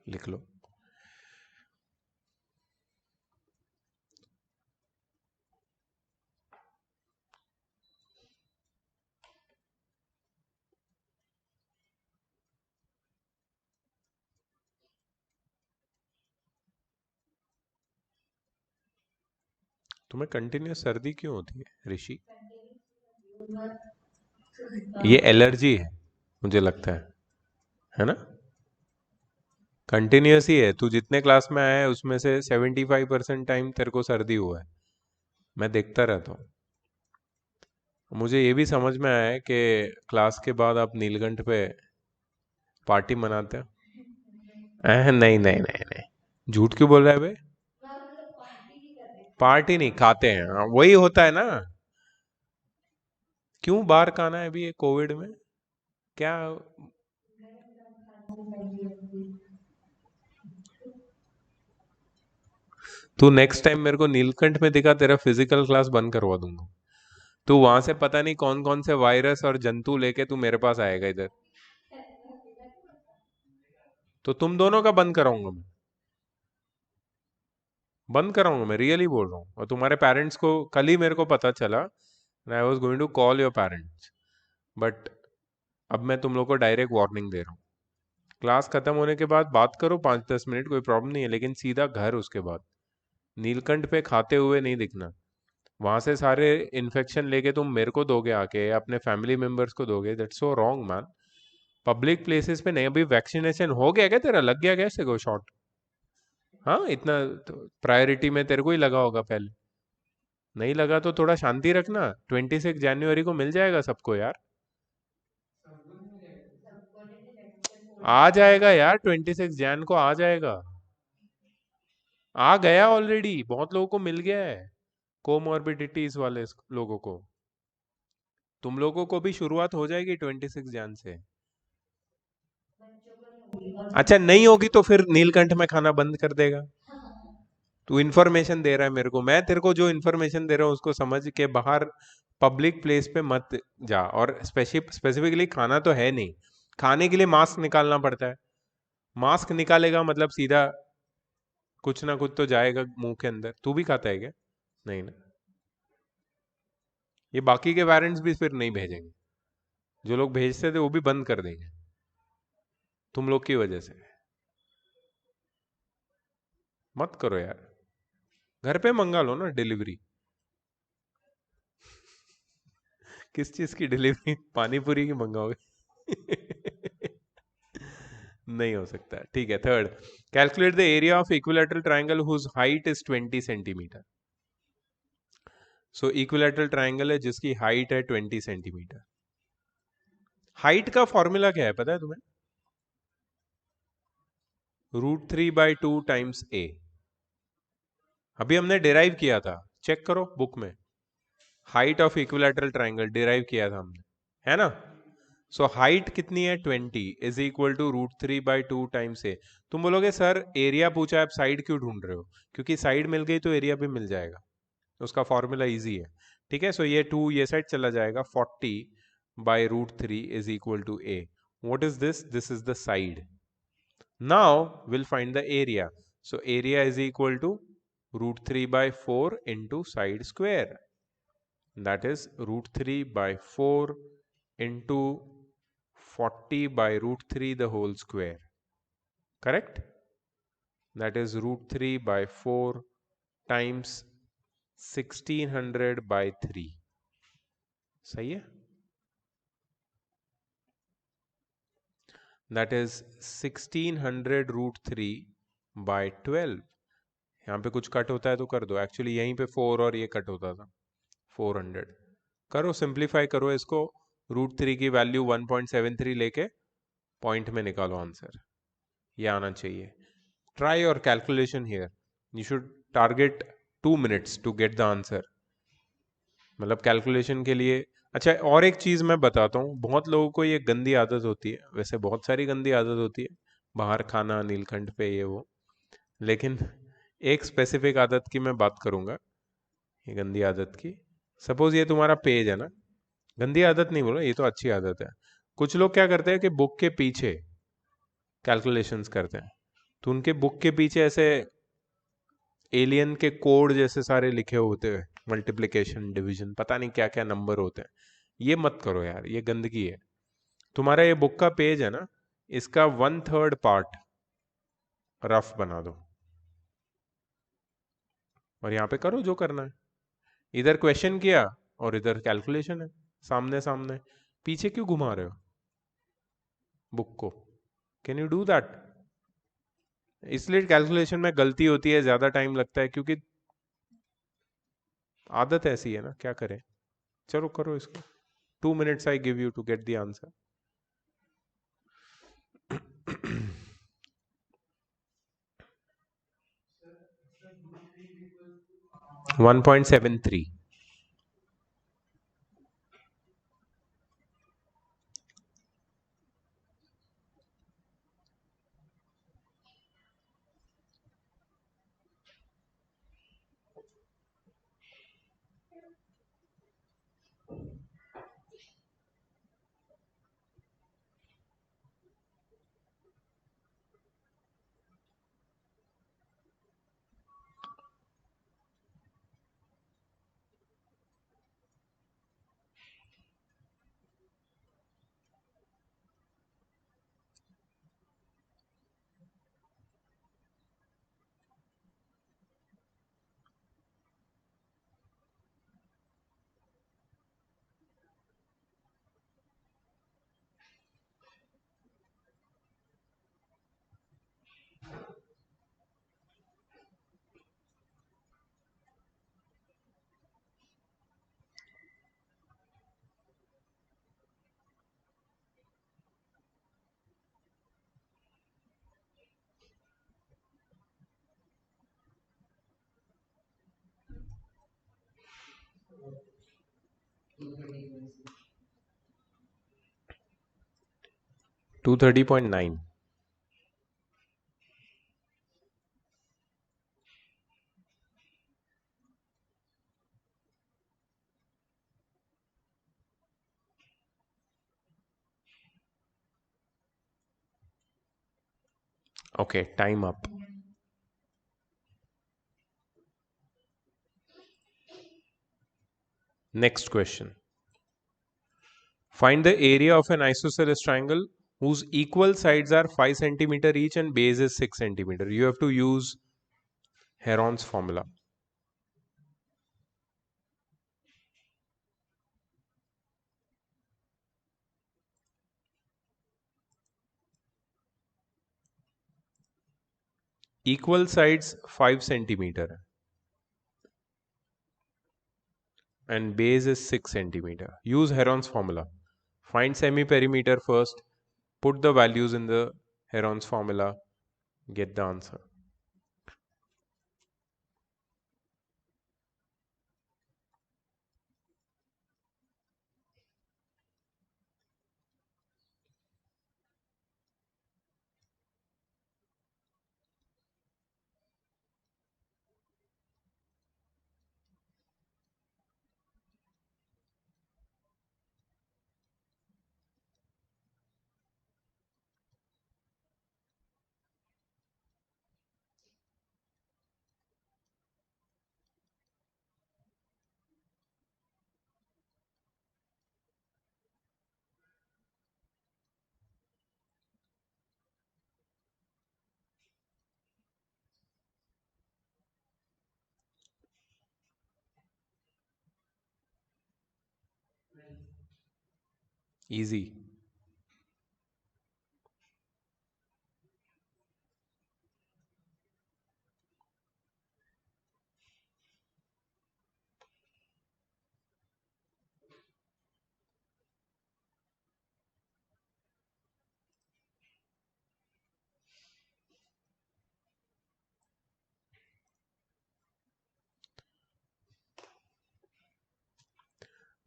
लिख लो। तुम्हें कंटिन्यूस सर्दी क्यों होती है ऋषि? ये एलर्जी है मुझे लगता है ना? कंटिन्यूस ही है। तू जितने क्लास में आया है उसमें से 75% टाइम तेरे को सर्दी हुआ है। मैं देखता रहता हूँ। मुझे ये भी समझ में आया है कि क्लास के बाद आप नीलकंठ पे पार्टी मनाते हैं। नहीं नहीं नहीं नहीं, झूठ क्यों बोल रहा है बे? पार्टी नहीं खाते हैं, हाँ, वही होता है ना। क्यों बाहर खाना है अभी ये कोविड में? क्या? तू नेक्स्ट टाइम मेरे को नीलकंठ में दिखा, तेरा फिजिकल क्लास बंद करवा दूंगा। तू वहां से पता नहीं कौन कौन से वायरस और जंतु लेके तू मेरे पास आएगा इधर। तो तुम दोनों का बंद कराऊंगा मैं। बंद कराऊंगा मैं, रियली बोल रहा हूँ। और तुम्हारे पेरेंट्स को कल ही मेरे को पता चला, I was going to call your parents, but अब मैं तुम लोग को डायरेक्ट वार्निंग दे रहा हूँ। क्लास खत्म होने के बाद बात करो 5-10 मिनट, कोई प्रॉब्लम नहीं है, लेकिन सीधा घर उसके बाद। नीलकंठ पे खाते हुए नहीं दिखना। वहां से सारे इन्फेक्शन लेके तुम मेरे को दोगे आके, अपने फैमिली मेंबर्स को दोगे। That's so wrong man. Public places पे नहीं। अभी वैक्सीनेशन हो गया क्या तेरा? लग गया कैसे को शॉट? हाँ, इतना प्रायोरिटी में तेरे को ही लगा होगा पहले। नहीं लगा तो थोड़ा शांति रखना। 26 जनवरी को मिल जाएगा सबको यार। आ जाएगा यार, 26 जैन को आ जाएगा। आ गया ऑलरेडी, बहुत लोगों को मिल गया है, कोमॉर्बिडिटीज वाले लोगों को। तुम लोगों को भी शुरुआत हो जाएगी 26 जैन से। अच्छा, नहीं होगी तो फिर नीलकंठ में खाना बंद कर देगा। तू इन्फॉर्मेशन दे रहा है मेरे को, मैं तेरे को जो इन्फॉर्मेशन दे रहा हूँ उसको समझ के। बाहर पब्लिक प्लेस पे मत जा। और स्पेसिफिकली खाना तो है नहीं, खाने के लिए मास्क निकालना पड़ता है। मास्क निकालेगा मतलब सीधा कुछ ना कुछ तो जाएगा मुंह के अंदर। तू भी खाता है क्या? नहीं ना। ये बाकी के पेरेंट्स भी फिर नहीं भेजेंगे, जो लोग भेजते थे वो भी बंद कर देंगे तुम लोग की वजह से। मत करो यार, घर पे मंगा लो ना डिलीवरी। किस चीज की डिलीवरी? पानी पूरी की मंगाओगे? नहीं हो सकता। ठीक है, third, calculate the area of equilateral triangle whose height is 20 centimeter. So equilateral triangle है जिसकी हाइट है 20 सेंटीमीटर। हाइट का फॉर्मूला क्या है पता है तुम्हें? √3/2 टाइम्स a। अभी हमने डिराइव किया था, चेक करो बुक में। Height of equilateral triangle derive किया था हमने, है ना? सो हाइट कितनी है? 20 इज इक्वल टू √3/2 टाइम्स ए। तुम बोलोगे सर एरिया पूछा है, आप साइड क्यों ढूंढ रहे हो? क्योंकि साइड मिल गई तो एरिया भी मिल जाएगा। उसका फॉर्मूला इजी है। ठीक है, सो ये 2 ये साइड चला जाएगा। 40/√3 is equal to A. What is this? This is the side. Now we'll find the area. So area is equal to √3/4 into side square. That is √3/4 into 40/√3 the whole square. Correct? That is √3/4 times 1600/3. सही है? That is 1600√3/12। यहाँ पे कुछ cut होता है तो कर दो। एक्चुअली यहीं पे 4 और ये कट होता था, 400। करो, सिंप्लीफाई करो इसको। √3 की वैल्यू 1.73 लेके पॉइंट में निकालो आंसर। ये आना चाहिए। Try your calculation here. You should target 2 minutes to get the answer. मतलब कैलकुलेशन के लिए। अच्छा, और एक चीज़ मैं बताता हूँ, बहुत लोगों को ये गंदी आदत होती है, वैसे बहुत सारी गंदी आदत होती है, बाहर खाना, नीलकंठ पे, ये वो। लेकिन एक स्पेसिफिक आदत की मैं बात करूंगा, ये गंदी आदत की। सपोज ये तुम्हारा पेज है ना, गंदी आदत नहीं बोलो, ये तो अच्छी आदत है। कुछ लोग क्या करते हैं कि बुक के पीछे कैलकुलेशंस करते हैं, तो उनके बुक के पीछे ऐसे एलियन के कोड जैसे सारे लिखे होते हैं, मल्टीप्लिकेशन, डिवीजन, पता नहीं क्या क्या नंबर होते हैं। ये मत करो यार, ये गंदगी है। तुम्हारा ये बुक का पेज है ना, इसका 1/3 पार्ट रफ बना दो और यहाँ पे करो जो करना है। इधर क्वेश्चन किया और इधर कैलकुलेशन है, सामने सामने। पीछे क्यों घुमा रहे हो बुक को? Can you do that? इसलिए कैलकुलेशन में गलती होती है, ज्यादा टाइम लगता है, क्योंकि आदत ऐसी है ना, क्या करें। चलो करो इसको। 2 minutes I give you to get the answer. 1.73. Two 30.9. Okay, time up. Next question. Find the area of an isosceles triangle whose equal sides are 5 centimeter each and base is 6 centimeter. You have to use Heron's formula. Equal sides 5 centimeter and base is 6 centimeter. Use Heron's formula. Find semi-perimeter first, put the values in the Heron's formula, get the answer. Easy.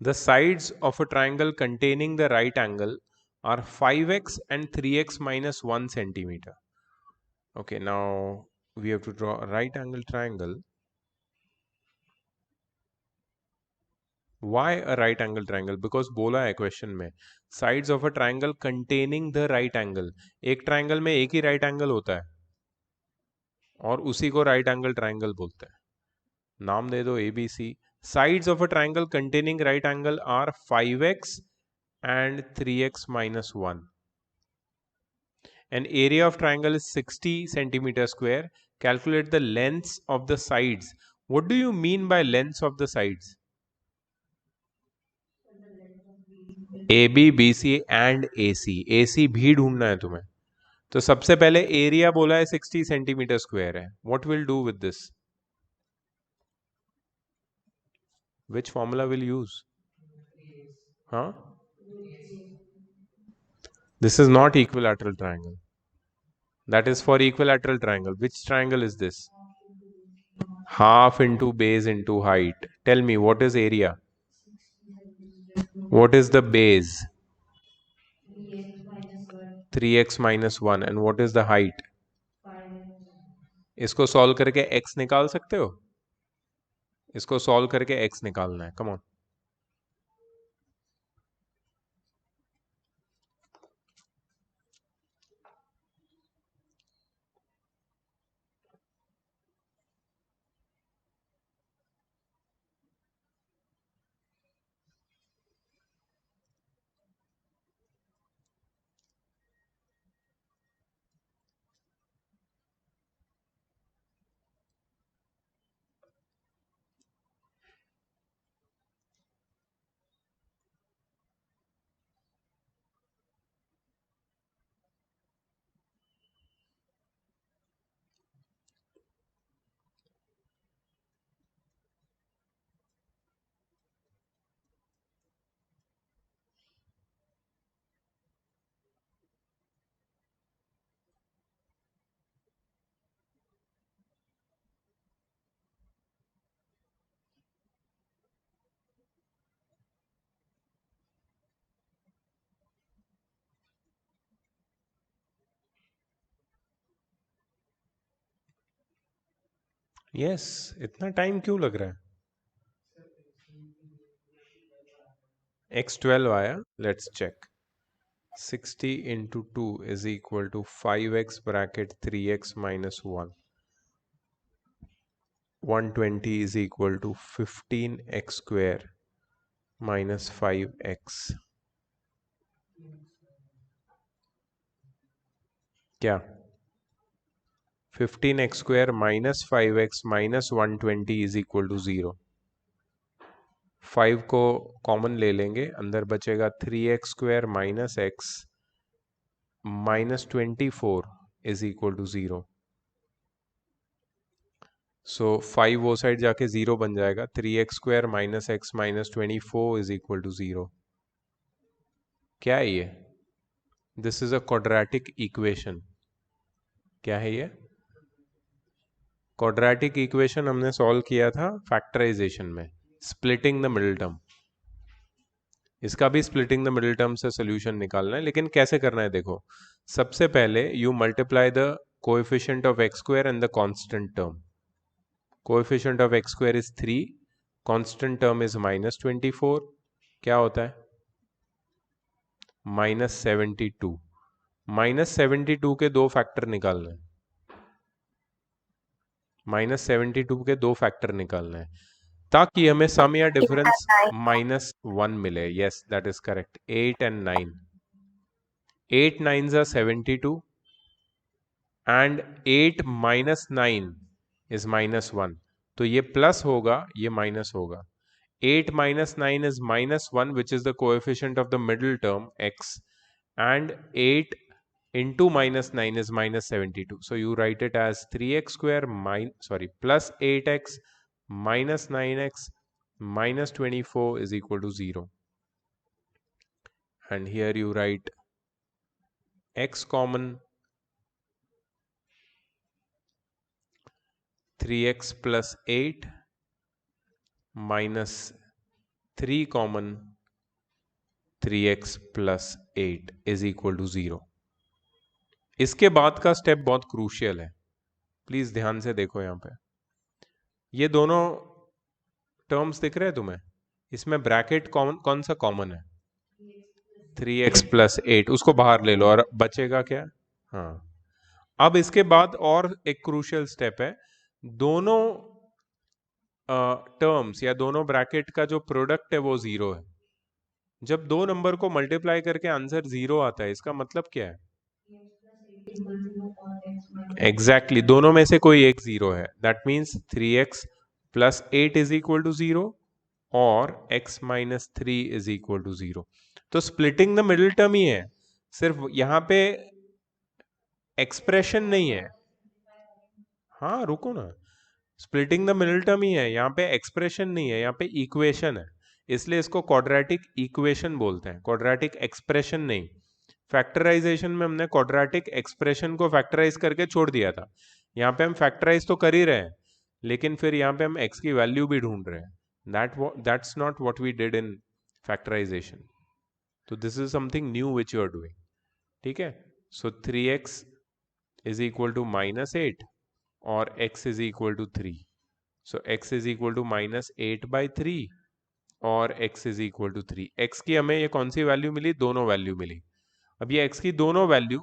The sides of a triangle containing the right angle are 5x and 3x minus 1 centimeter. Okay, now we have to draw a right angle triangle. Why a right angle triangle? Because बोला है question में sides of a triangle containing the right angle. एक triangle में एक ही right angle होता है और उसी को राइट एंगल ट्राइंगल बोलते हैं. नाम दे दो ABC. Sides of a triangle containing right angle are 5x and 3x minus 1. An area of triangle is 60 centimeter square. Calculate the lengths of the sides What do you mean by lengths of the sides? AB, BC and AC. AC भी ढूंढना है तुम्हें. तो सबसे पहले area बोला है 60 centimetre square है. What will do with this? Which formula will use? हाँ, this is not equilateral triangle. That is for equilateral triangle. Which triangle is this? Half into base into height. Tell me, what is area? What is the base? 3x minus 1. And what is the height? इसको solve करके x निकाल सकते हो? इसको solve करके x निकालना है. Come on. Yes, इतना टाइम क्यों लग रहा है? x12 आया. Let's check. 60 into 2 is equal to 5x bracket 3x minus 1. 120 is equal to 15x square minus 5x. क्या? 15x square minus 5x minus 120 is equal to 0. 5 को कॉमन ले लेंगे, अंदर बचेगा 3x square minus x minus 24 is equal to 0. सो 5 वो side जाके 0 बन जाएगा. 3x square minus x minus 24 is equal to 0. क्या है ये? This is a quadratic equation. क्या है ये? क्वाड्रेटिक इक्वेशन हमने सॉल्व किया था फैक्टराइजेशन में, स्प्लिटिंग द मिडिल टर्म. इसका भी स्प्लिटिंग द मिडिल टर्म से सोल्यूशन निकालना है, लेकिन कैसे करना है देखो. सबसे पहले you multiply the coefficient of x square and the constant term. Coefficient of x square is 3, constant term is minus 24. क्या होता है? माइनस 72. माइनस 72 के दो फैक्टर निकालना है. माइनस 72 के दो फैक्टर निकालना है ताकि हमें सम या डिफरेंस माइनस 1 मिले. Yes, that is correct. 8 and 9. 8 9s are 72 and 8 minus 9 is minus 1. तो ये प्लस होगा, ये माइनस होगा. 8 minus 9 is minus 1, which is the coefficient of the middle term x, and 8 into minus 9 is minus 72. So you write it as 3x square plus 8x minus 9x minus 24 is equal to 0. And here you write x common, 3x plus 8 minus 3 common, 3x plus 8 is equal to 0. इसके बाद का step बहुत crucial है, please ध्यान से देखो. यहां पे ये दोनों टर्म्स दिख रहे हैं तुम्हें? इसमें ब्रैकेट कौन सा कॉमन है? 3x plus 8. उसको बाहर ले लो और बचेगा क्या? हाँ. अब इसके बाद और एक क्रूशियल स्टेप है. दोनों टर्म्स या दोनों ब्रैकेट का जो प्रोडक्ट है वो 0 है. जब दो नंबर को मल्टीप्लाई करके आंसर 0 आता है, इसका मतलब क्या है? एग्जैक्टली, दोनों में से कोई एक 0 है. That means 3x plus 8 is equal to 0 और x minus 3 is equal to 0। तो स्प्लिटिंग द मिडिल टर्म ही है, सिर्फ यहां पे एक्सप्रेशन नहीं है। हाँ रुको ना, स्प्लिटिंग द मिडिल टर्म ही है, यहाँ पे एक्सप्रेशन नहीं है, यहाँ पे इक्वेशन है, इसलिए इसको क्वाड्रेटिक इक्वेशन बोलते हैं, क्वाड्रेटिक एक्सप्रेशन नहीं। फैक्टराइजेशन में हमने क्वाड्रेटिक एक्सप्रेशन को फैक्टराइज करके छोड़ दिया था, यहाँ पे हम फैक्टराइज तो कर ही रहे हैं, लेकिन फिर यहाँ पे हम x की वैल्यू भी ढूंढ रहे हैं। That's not what we did in factorization. तो this is something new which you are doing. ठीक है, सो 3x इज इक्वल टू -8 और x is equal to 3। So x is equal to -8/3 और x is equal to 3। x की हमें ये कौन सी value मिली? दोनों वैल्यू मिली। अब ये x की दोनों वैल्यू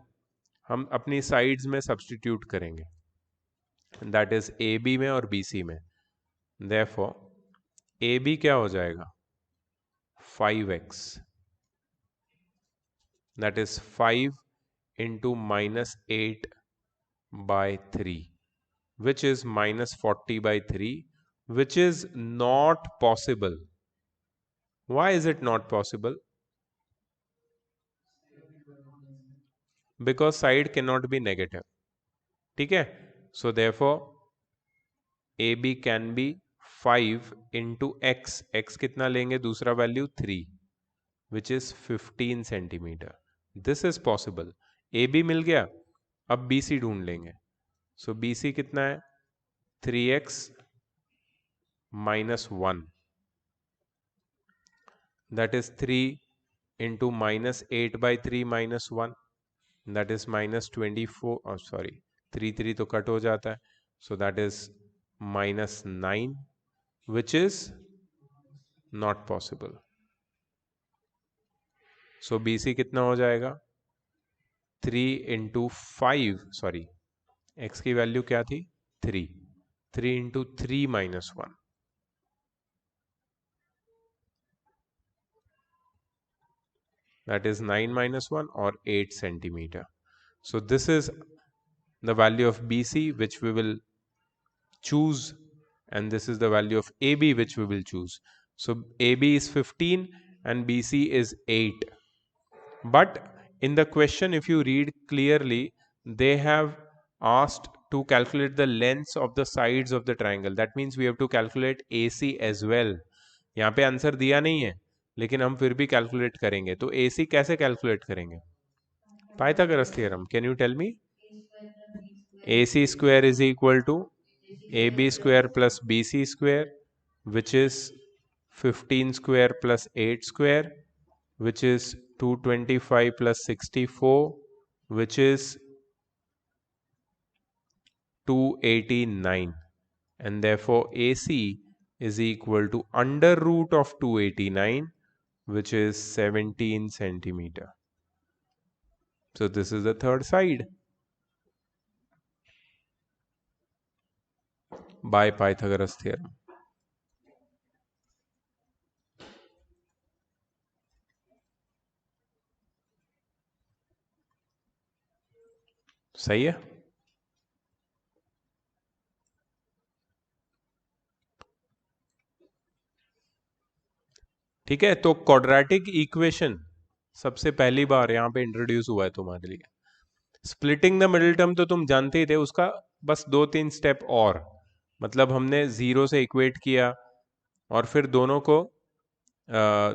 हम अपनी साइड्स में सब्सटीट्यूट करेंगे, दैट इज ए बी में और बी सी में। देयरफॉर ए बी क्या हो जाएगा? 5x, that is 5 into -8/3 which is -40/3, which is not possible. Why is it not possible? Because side cannot be negative. ठीक है, so therefore AB can be 5 into x. x कितना लेंगे? दूसरा value 3, which is 15 centimetre. This is possible. AB मिल गया, अब BC ढूंढ लेंगे। So BC कितना है? 3x minus 1, that is 3 into -8/3 minus 1, that is -24, oh sorry, 3 तो कट हो जाता है, so that is -9, which is not possible. So BC कितना हो जाएगा? 3 into 5, sorry, x की वैल्यू क्या थी? 3, 3 into 3 minus 1, that is 9 minus 1 or 8 centimeter. So this is the value of BC which we will choose, and this is the value of AB which we will choose. So AB is 15 and BC is 8. But in the question, if you read clearly, they have asked to calculate the lengths of the sides of the triangle. That means we have to calculate AC as well. यहाँ पे answer दिया नहीं है, लेकिन हम फिर भी calculate करेंगे। तो AC कैसे कैलकुलेट करेंगे? Pythagoras theorem. Can you tell me? AC square is equal to AB square plus BC square, which is 15 square plus 8 square, which is 225 plus 64, which is 289, and therefore AC is equal to under root of 289, which is 17 centimeter. So this is the third side by Pythagoras theorem. सही है? ठीक है, तो quadratic equation सबसे पहली बार यहाँ पे introduce हुआ है तुम्हारे लिए। स्प्लिटिंग द मिडिल टर्म तो तुम जानते ही थे, उसका बस 2-3 स्टेप और, मतलब हमने 0 से इक्वेट किया और फिर दोनों को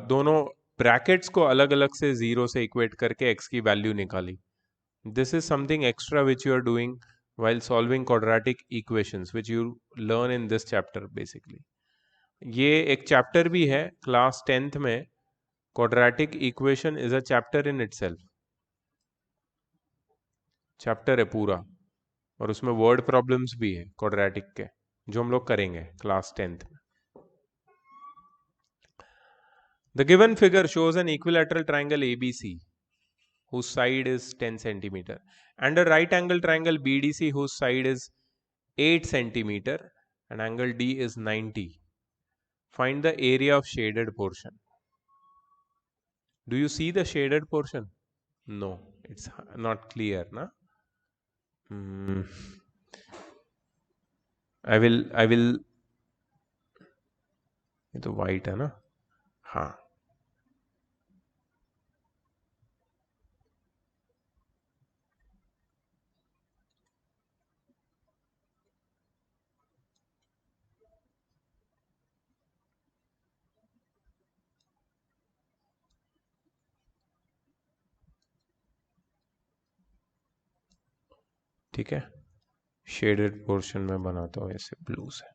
दोनों ब्रैकेट्स को अलग अलग से 0 से इक्वेट करके x की वैल्यू निकाली। This is something extra which you are doing while solving quadratic equations which you learn in this chapter basically. ये एक चैप्टर भी है क्लास 10th में, quadratic equation is a chapter in itself, chapter है पूरा, और उसमें वर्ड प्रॉब्लम्स भी है क्वाड्रेटिक के, जो हम लोग करेंगे क्लास 10th में। The given figure shows an equilateral triangle ABC whose side is 10 centimeter and a right angle triangle BDC whose side is 8 centimeter and angle D is 90. Find the area of shaded portion. Do you see the shaded portion? No, it's not clear, na? I will ये तो white है ना, हाँ ठीक है, shaded portion में बनाता हूँ ऐसे ब्लू से।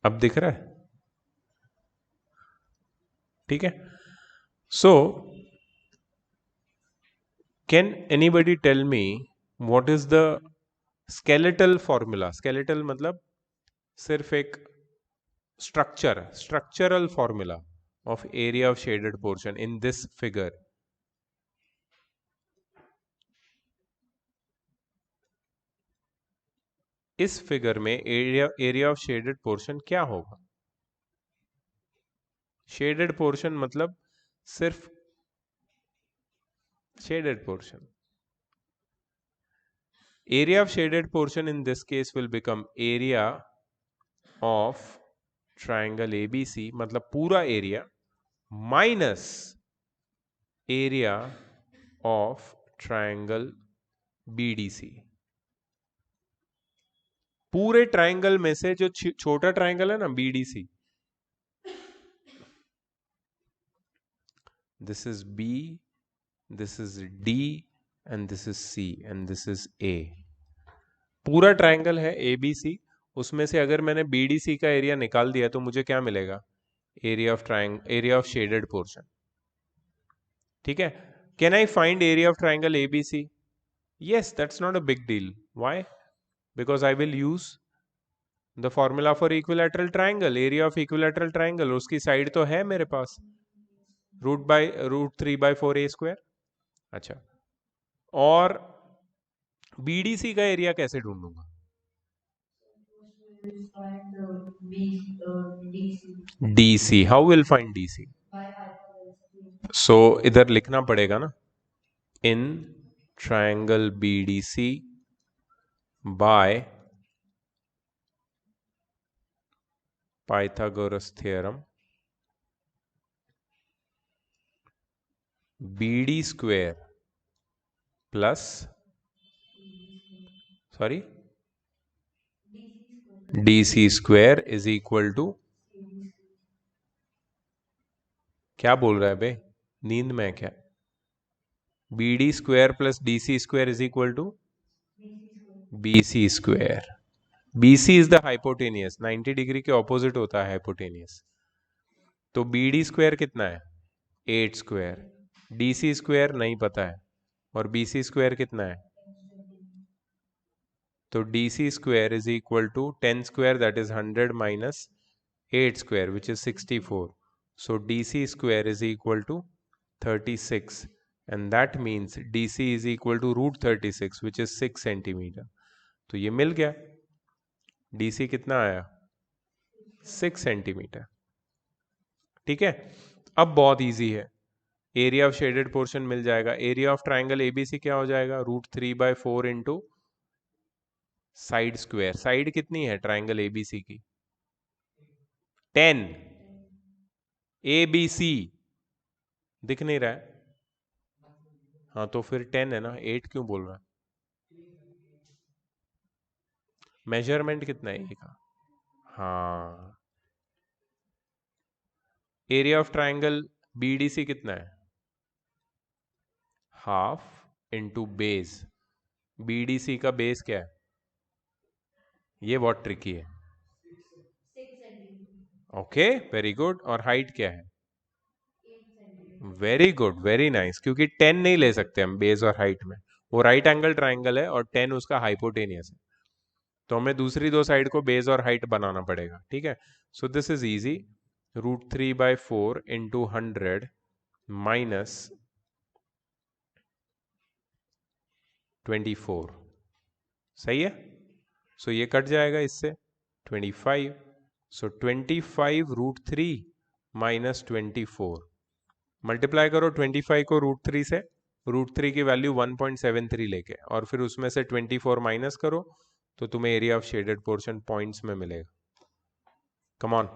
अब दिख रहा है? ठीक है। So can anybody tell me what is the skeletal formula? Skeletal मतलब सिर्फ एक structural formula of area of shaded portion in this figure. इस फिगर में एरिया ऑफ शेडेड पोर्शन क्या होगा? शेडेड पोर्शन मतलब सिर्फ shaded portion. Area of shaded portion in this case will become area of triangle ABC, मतलब पूरा area minus area of triangle BDC। पूरे triangle में से जो छोटा ट्रायंगल है ना BDC, this is B, this is D and this is C and this is A। पूरा ट्रायंगल है ABC, उसमें से अगर मैंने BDC का एरिया निकाल दिया तो मुझे क्या मिलेगा? Area of shaded portion. ठीक है। Can I find area of triangle ABC? yes, that's not a big deal. Why? because I will use the formula for equilateral triangle, area of equilateral triangle। उसकी side तो है मेरे पास, √3/4a²। अच्छा, और BDC का area कैसे ढूंढूंगा? DC, how will find DC? so इधर लिखना पड़ेगा ना, in triangle BDC by Pythagoras theorem, BD square plus DC square is equal to, क्या बोल रहा है बे, नींद में क्या? BD square plus DC square is equal to BC square। BC is the hypotenuse, 90 degree के ऑपोजिट होता है हाइपोटेनियस। तो BD स्क्वायर कितना है? 8 स्क्वायर। DC स्क्वायर नहीं पता है, और BC स्क्वायर कितना है? तो DC square is equal to 10 square, that is 100, minus 8 square, which is 64. So DC square is equal to 36, and that means DC is equal to √36, which is 6 centimetre. तो ये मिल गया, DC कितना आया? 6 centimetre. ठीक है। अब बहुत इजी है, एरिया ऑफ शेडेड पोर्शन मिल जाएगा। एरिया ऑफ ट्राइंगल ABC क्या हो जाएगा? √3/4 इंटू साइड स्क्वायर। साइड कितनी है ट्राइंगल ABC की? 10। ABC दिख नहीं रहा है? हाँ तो फिर 10 है ना, 8 क्यों बोल रहा है? मेजरमेंट कितना है A का? हाँ, एरिया ऑफ ट्राइंगल BDC कितना है? Half into base. BDC का बेस क्या है? ये बहुत ट्रिकी है। Okay, very good. और हाइट क्या है? Very good, very nice. क्योंकि 10 नहीं ले सकते हम बेस और हाइट में, वो राइट एंगल ट्राइंगल है और 10 उसका हाइपोटेनियस है, तो हमें दूसरी दो साइड को बेस और हाइट बनाना पड़ेगा। ठीक है। So this is easy, √3/4 into 100 minus 24। सही है। सो ये कट जाएगा इससे 25। सो 25 √3 माइनस 24, मल्टीप्लाई करो 25 को √3 से, √3 की वैल्यू 1.73 लेके, और फिर उसमें से 24 माइनस करो, तो तुम्हें area of shaded portion points में मिलेगा। कम ऑन।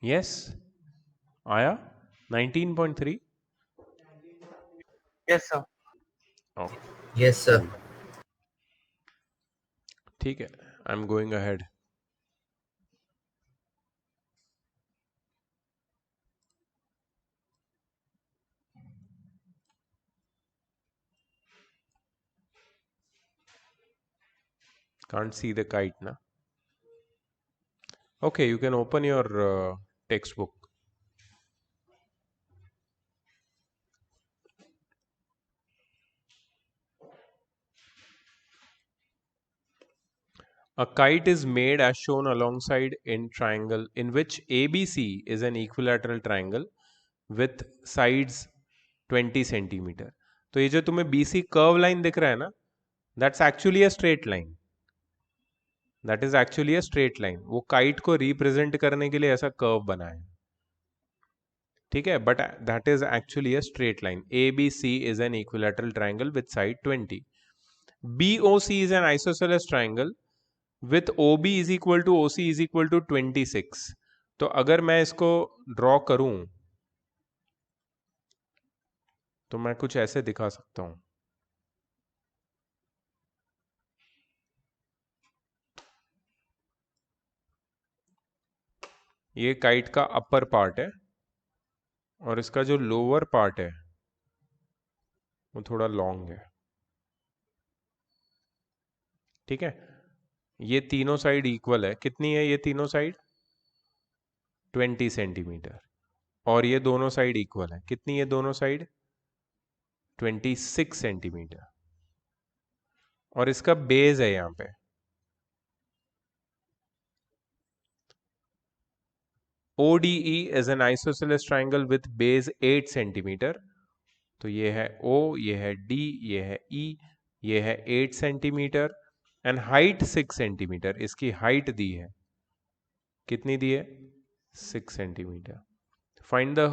यस, आया 19.3। Yes, sir. ओ, Yes, sir. कूल। ठीक है, I am going ahead. Can't see the kite na. Okay, you can open your textbook. A kite is made as shown alongside in triangle in which ABC is an equilateral triangle with sides 20 centimeter. तो ये जो तुम्हें BC curve line दिख रहा है ना, that's actually a straight line. That is actually a straight line. वो kite को रिप्रेजेंट करने के लिए ऐसा कर्व बना है, ठीक है, but that is actually a straight line. ABC is an equilateral triangle with side 20. BOC is an isosceles triangle with OB is equal to OC is equal to 26। तो अगर मैं इसको ड्रॉ करूं तो मैं कुछ ऐसे दिखा सकता हूं। ये काइट का अपर पार्ट है और इसका जो लोअर पार्ट है वो थोड़ा लॉन्ग है, ठीक है। ये तीनों साइड इक्वल है, कितनी है ये तीनों साइड? 20 सेंटीमीटर। और ये दोनों साइड इक्वल है, कितनी है दोनों साइड? 26 सेंटीमीटर। और इसका बेस है यहाँ पे, ODE is an isosceles triangle with base 8 centimetre. तो ये है O, ये है D, ये है E, ये है 8 सेंटीमीटर एंड हाइट 6 सेंटीमीटर। इसकी हाइट दी है, कितनी दी है? 6 centimeter. Find the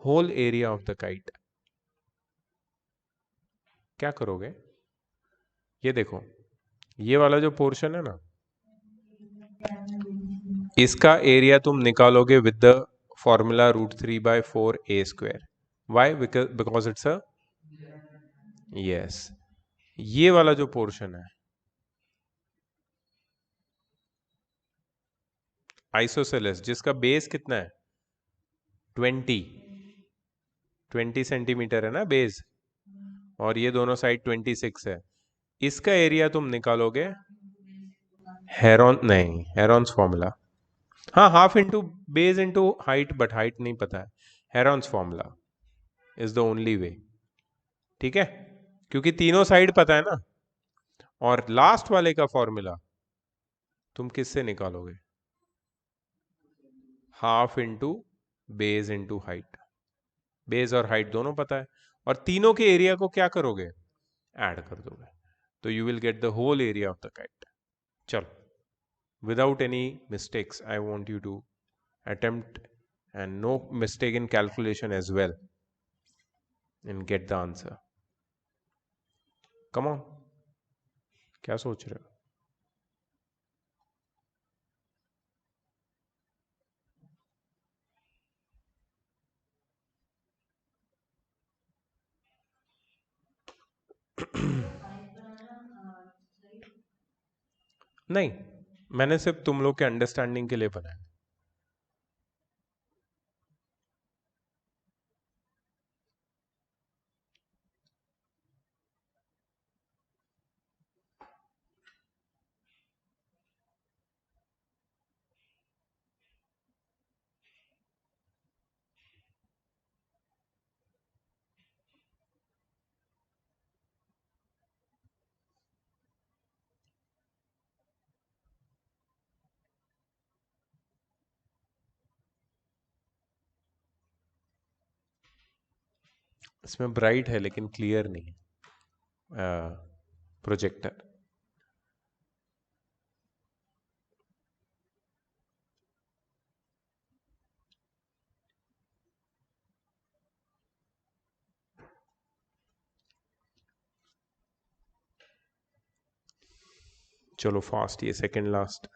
whole area of the kite. क्या करोगे? ये देखो, ये वाला जो पोर्शन है ना, इसका एरिया तुम निकालोगे with the formula √3/4a²। Why? Because it's a, yes, ये वाला जो पोर्शन है आइसोसेलेस, जिसका बेस कितना है? 20 सेंटीमीटर है ना बेस, और ये दोनों साइड 26 है। इसका एरिया तुम निकालोगे हेरॉन, नहीं, हेरॉन्स फॉर्मूला। हाँ, half into base into height, but height नहीं पता है। Heron's formula is the only way, ठीक है, क्योंकि तीनों साइड पता है ना। और लास्ट वाले का फॉर्मूला तुम किससे निकालोगे? Half into base into height. Base और हाइट दोनों पता है, और तीनों के एरिया को क्या करोगे? ऐड कर दोगे, तो you will get the whole area of the kite. चलो, without any mistakes I want you to attempt and no mistake in calculation as well and get the answer. Come on, क्या सोच रहे हो? नहीं, मैंने सिर्फ तुम लोग के अंडरस्टैंडिंग के लिए बनाया। इसमें ब्राइट है लेकिन क्लियर नहीं है प्रोजेक्टर। चलो फास्ट, ये second last.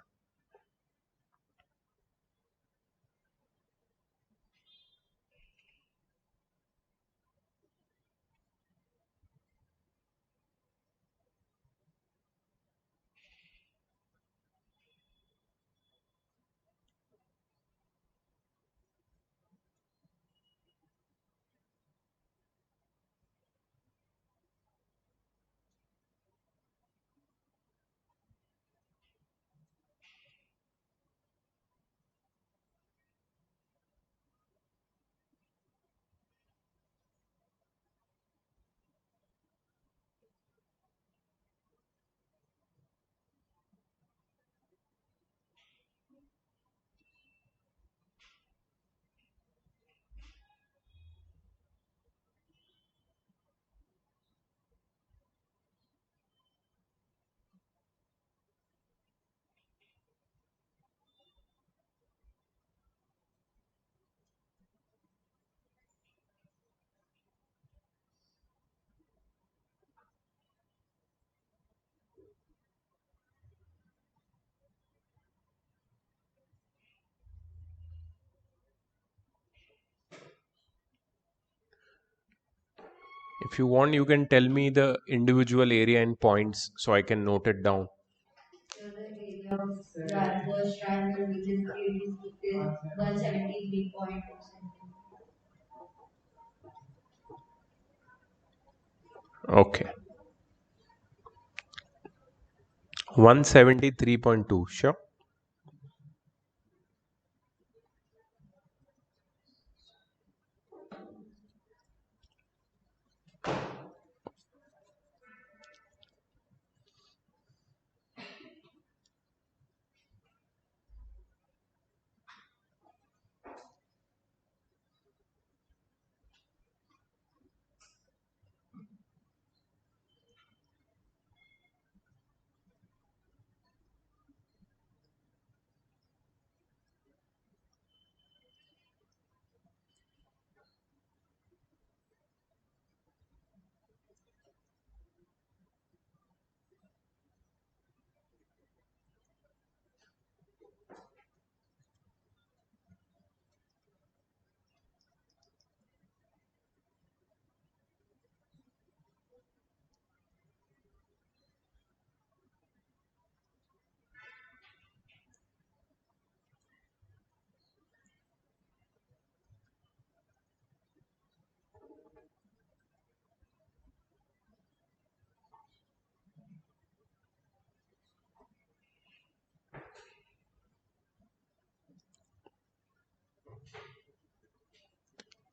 If you want, you can tell me the individual area in points so I can note it down. So the area of the triangle which is created is 173.2 centimeters. Okay. 173.2, sure.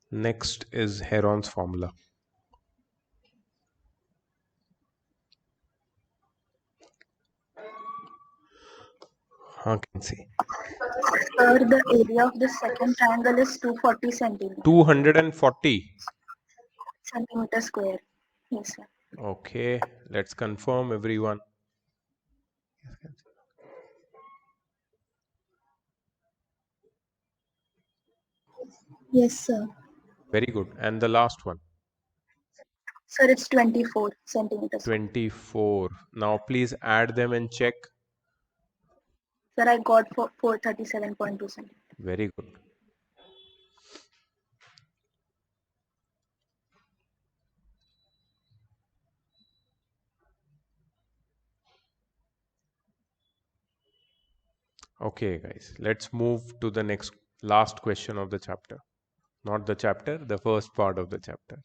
Next is Heron's formula. I can see. Sir, the area of the second triangle is 240 centimeter 240. square. Yes, sir. Okay, let's confirm everyone. Yes, sir. Very good. And the last one, Sir, it's 24 centimeters. 24. Now please add them and check. Sir, I got for 437.2 centimeters. Very good. Okay, guys, let's move to the next last question of the chapter. Not the chapter, the first part of the chapter.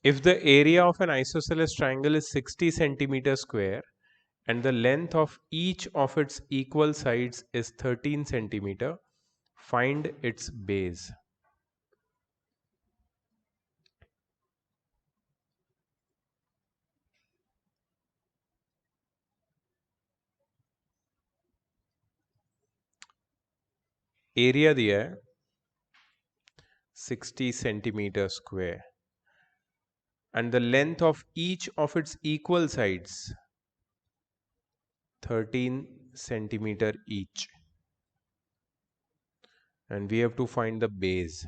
If the area of an isosceles triangle is 60 centimeters square and the length of each of its equal sides is 13 centimeter, find its base. Area दिया है 60 centimeter square and the length of each of its equal sides 13 centimeter each, and we have to find the base.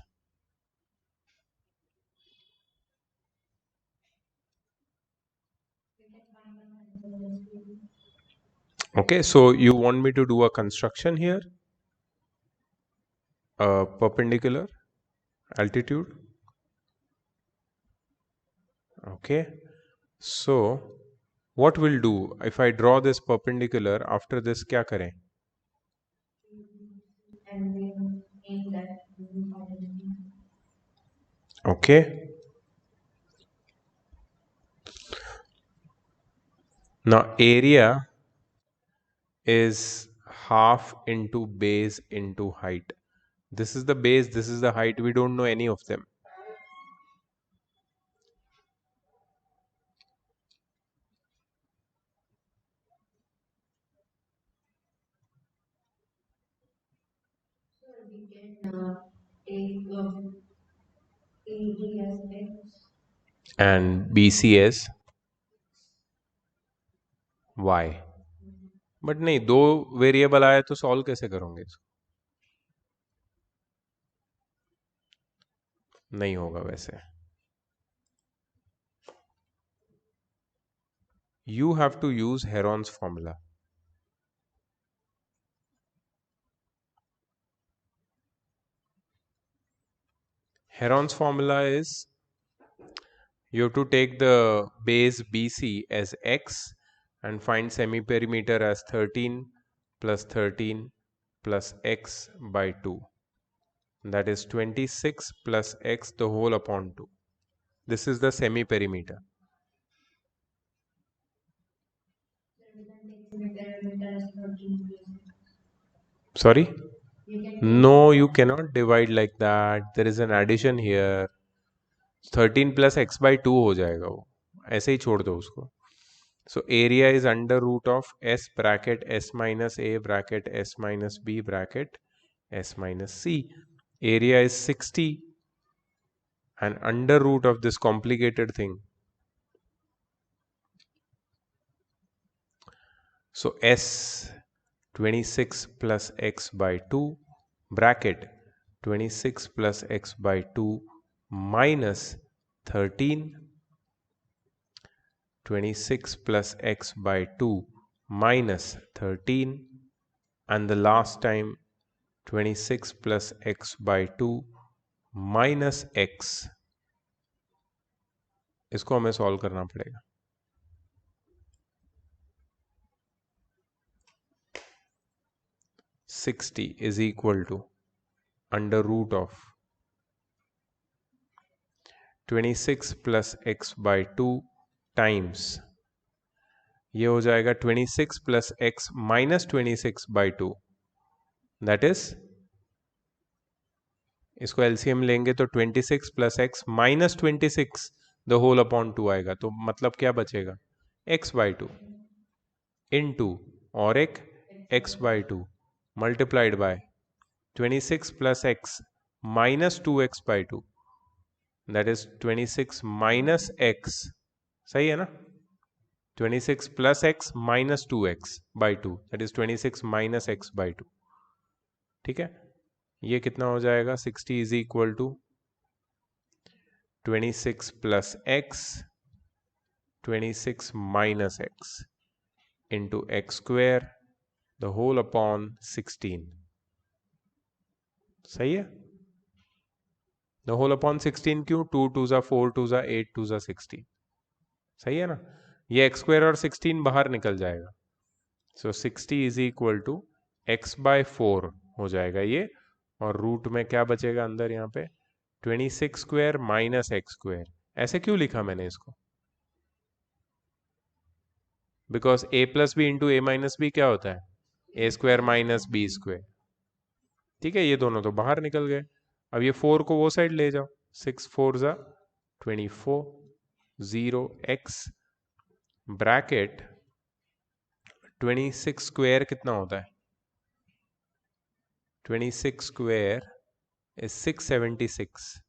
Okay, so you want me to do a construction here, a perpendicular altitude. Okay, so what we'll do, if I draw this perpendicular, after this क्या करें? And we aim that Okay, now area is half into base into height. This is the base, this is the height, we don't know any of them. we can take AD as X And BC as Y. But नहीं, दो variable आए तो solve कैसे करोगे इसको? नहीं होगा वैसे. you have to use Heron's formula. Heron's formula is you have to take the base BC as x and find semi-perimeter as 13 plus 13 plus x by 2. That is 26 plus x the whole upon 2. This is the semi-perimeter. Sorry? No, you cannot divide like that. There is an addition here. 13 plus x by 2 हो जाएगा वो. ऐसे ही छोड़ दो उसको. So area is under root of s bracket s minus a bracket s minus b bracket s minus c. Area is 60 and under root of this complicated thing. So s 26 plus x by 2 bracket 26 plus x by 2 minus 13 26 plus x by 2 minus 13 and the last time 26 plus x by 2 minus x. इसको हमें solve करना पड़ेगा. $60 is equal to under root of 26 plus x by 2 times ये हो जाएगा 26 plus x minus 26 by 2. That is इसको LCM लेंगे तो 26 plus x minus 26 the whole upon 2 आएगा. तो मतलब क्या बचेगा? x by 2 into और एक x by 2 multiplied by 26 plus x minus 2x by 2. That is 26 minus x. सही है ना? 26 plus x minus 2x by 2. That is 26 minus x by 2. ठीक है? ये कितना हो जाएगा? 60 is equal to 26 plus x 26 minus x into x square the whole upon 16. सही है? The whole upon 16 क्यों? 2 2 जा 4 2 जा 8 2 जा 16. सही है ना? ये x square और 16 बाहर निकल जाएगा. So 60 is equal to x by 4 हो जाएगा ये. और रूट में क्या बचेगा अंदर यहाँ पे? 26 स्क्वायर माइनस एक्स स्क्वायर. ऐसे क्यों लिखा मैंने इसको? Because a plus B into A minus B क्या होता है? A square minus B square. ठीक है, ये दोनों तो बाहर निकल गए. अब ये 4 को वो साइड ले जाओ. 6 4 जा 24 0 x ब्रैकेट 26 स्क्वायर कितना होता है? 26 square is 676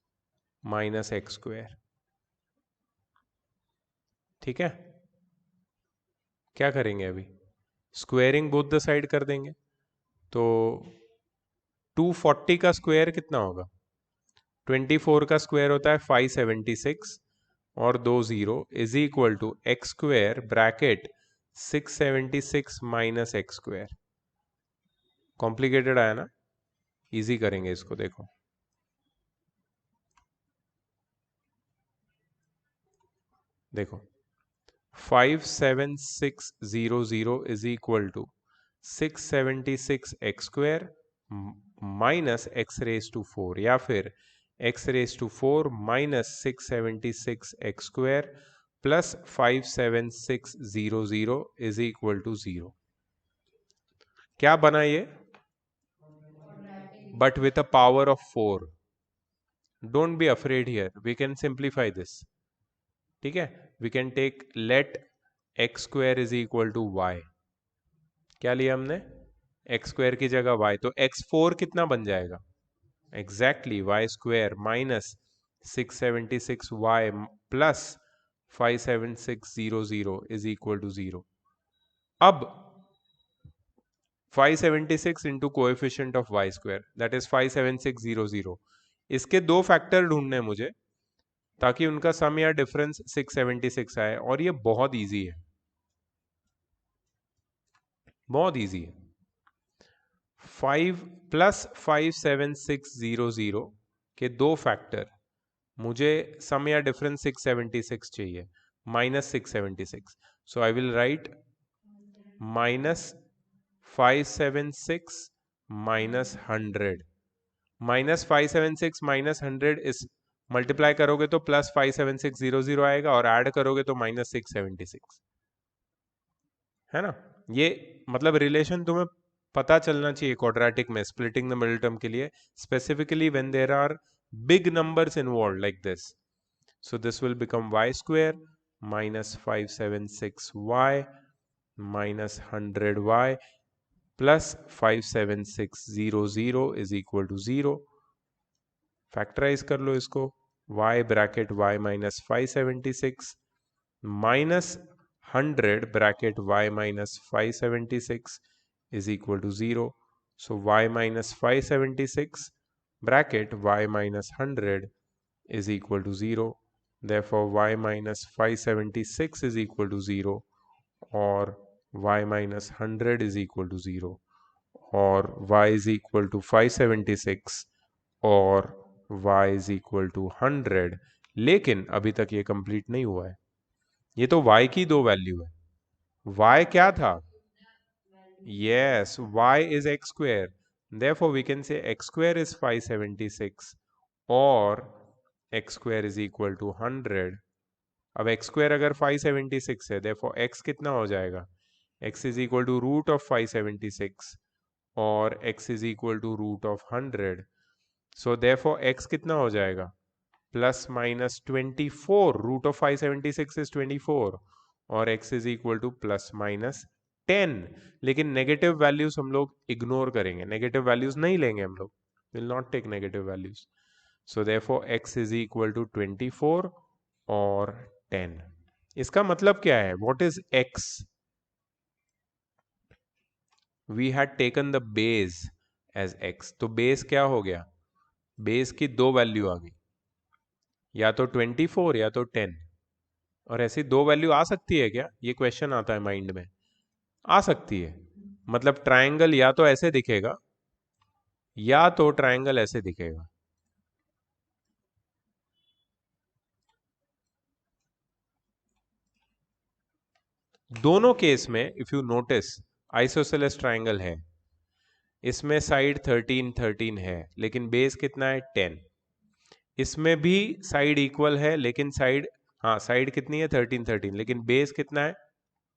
minus x square. ठीक है, क्या करेंगे अभी? स्क्वेयरिंग बोथ द साइड कर देंगे. तो 240 का स्क्वायर कितना होगा? 24 का स्क्वायर होता है 576 और 2 0 is equal to X square bracket 676 minus X square. Complicated आया ना? इजी करेंगे इसको. देखो देखो 57600 is equal to 676 X square minus X raise to 4 या फिर X raise to 4 minus 676 X square plus 57600 is equal to 0. क्या बना ये? But with a power of 4. Don't be afraid here, we can simplify this. ठीक है, we can take let X square is equal to Y. क्या लिया हमने? X square की जगह वाई. तो x4 कितना बन जाएगा? Exactly Y square minus 676 Y plus 57600 is equal to 0. अब 576 into coefficient of Y square that is 57600. इसके दो फैक्टर ढूंढने हैं मुझे ताकि उनका सम या डिफरेंस 676 आए. और ये बहुत इजी है. बहुत इजी है। 5 प्लस 57600 के दो फैक्टर, मुझे सम या डिफरेंस 676 चाहिए, -676। सो आई विल राइट -576 -100, -576 -100 इस मल्टीप्लाई करोगे तो +57600 आएगा और ऐड करोगे तो -676, है ना। ये मतलब रिलेशन तुम्हें पता चलना चाहिए क्वाड्रेटिक में स्प्लिटिंग द मिडिल टर्म के लिए, specifically when there are big numbers involve like this. So this will become y square -576y -100y plus 57600 is equal to 0। Factorise कर लो इसको, y bracket y minus 576 minus 100 bracket y minus 576 is equal to 0। So y minus 576 bracket y minus 100 is equal to 0। Therefore y minus 576 is equal to 0 or y minus 100 is equal to 0 or y is equal to 576 और y is equal to 100। लेकिन अभी तक ये complete नहीं हुआ है, ये तो y की दो वैल्यू है। y क्या था? Yes, y is x square, therefore we can say x square is 576 और x square is equal to 100। अब x square अगर 576 है, therefore x कितना हो जाएगा? x is equal to root of 576 और x is equal to root of 100। So therefore x कितना हो जाएगा? Plus minus 24, root of 576 is 24 और x is equal to plus minus 10। लेकिन नेगेटिव वैल्यूज हम लोग इग्नोर करेंगे, नेगेटिव वैल्यूज नहीं लेंगे हम लोग, will not take negative values. So therefore x is equal to 24 और 10। इसका मतलब क्या है? What is x? We had taken the base as x, तो बेस क्या हो गया? बेस की दो वैल्यू आ गई, या तो 24 या तो 10। और ऐसी दो वैल्यू आ सकती है क्या? ये क्वेश्चन आता है माइंड में, आ सकती है। मतलब ट्रायंगल या तो ऐसे दिखेगा या तो ट्रायंगल ऐसे दिखेगा। दोनों केस में if you notice isosceles triangle है, इसमें साइड 13 13 है लेकिन बेस कितना है? 10। इसमें भी साइड इक्वल है लेकिन साइड, हाँ साइड कितनी है? 13 13, लेकिन बेस कितना है?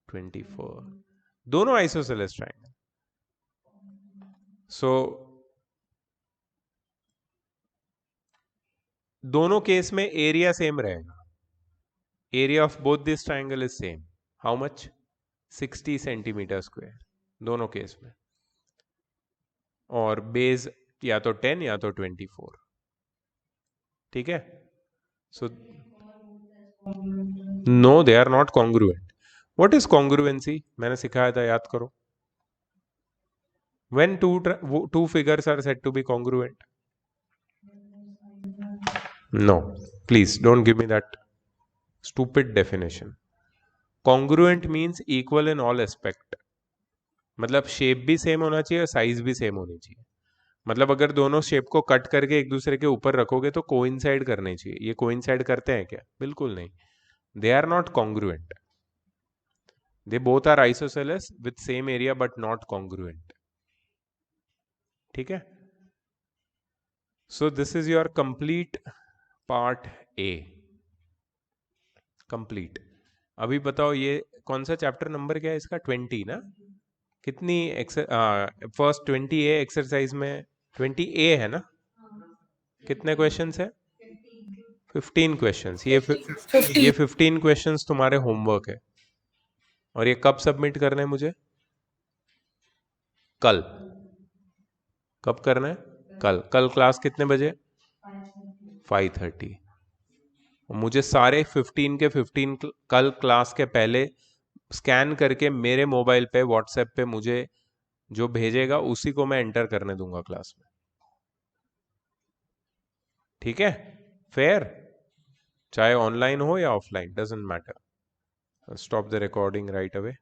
24। दोनों आइसोसेलेस ट्रायंगल। सो दोनों केस में एरिया सेम रहेगा। Area of both this triangle is same. How much? 60 centimetre square दोनों केस में, और बेस या तो 10 या तो 24। ठीक है। So no, they are not congruent. What is congruency? मैंने सिखाया था, याद करो। When two figures are said to be congruent? No, please don't give me that stupid definition। congruent means equal in all aspect, मतलब shape भी same होना चाहिए और साइज भी सेम होनी चाहिए। मतलब अगर दोनों शेप को कट करके एक दूसरे के ऊपर रखोगे तो कोइंसाइड करने चाहिए। ये कोइंसाइड करते हैं क्या? बिल्कुल नहीं। They are not congruent, they both are isosceles with same area but not congruent. ठीक है। So this is your complete part A, complete. अभी बताओ ये कौन सा चैप्टर नंबर क्या है इसका? 20 ना? कितनी फर्स्ट 20A एक्सरसाइज में 20A है ना? कितने क्वेश्चंस है? 15 क्वेश्चंस। ये 15 क्वेश्चंस तुम्हारे होमवर्क है। और ये कब सबमिट करना है मुझे? कल। कब करना है? कल। कल क्लास कितने बजे? 5:30। मुझे सारे 15 के 15 कल क्लास के पहले स्कैन करके मेरे मोबाइल पे व्हाट्सएप पे मुझे जो भेजेगा उसी को मैं एंटर करने दूंगा क्लास में। ठीक है? फेयर? चाहे ऑनलाइन हो या offline, doesn't matter. Stop the recording right away.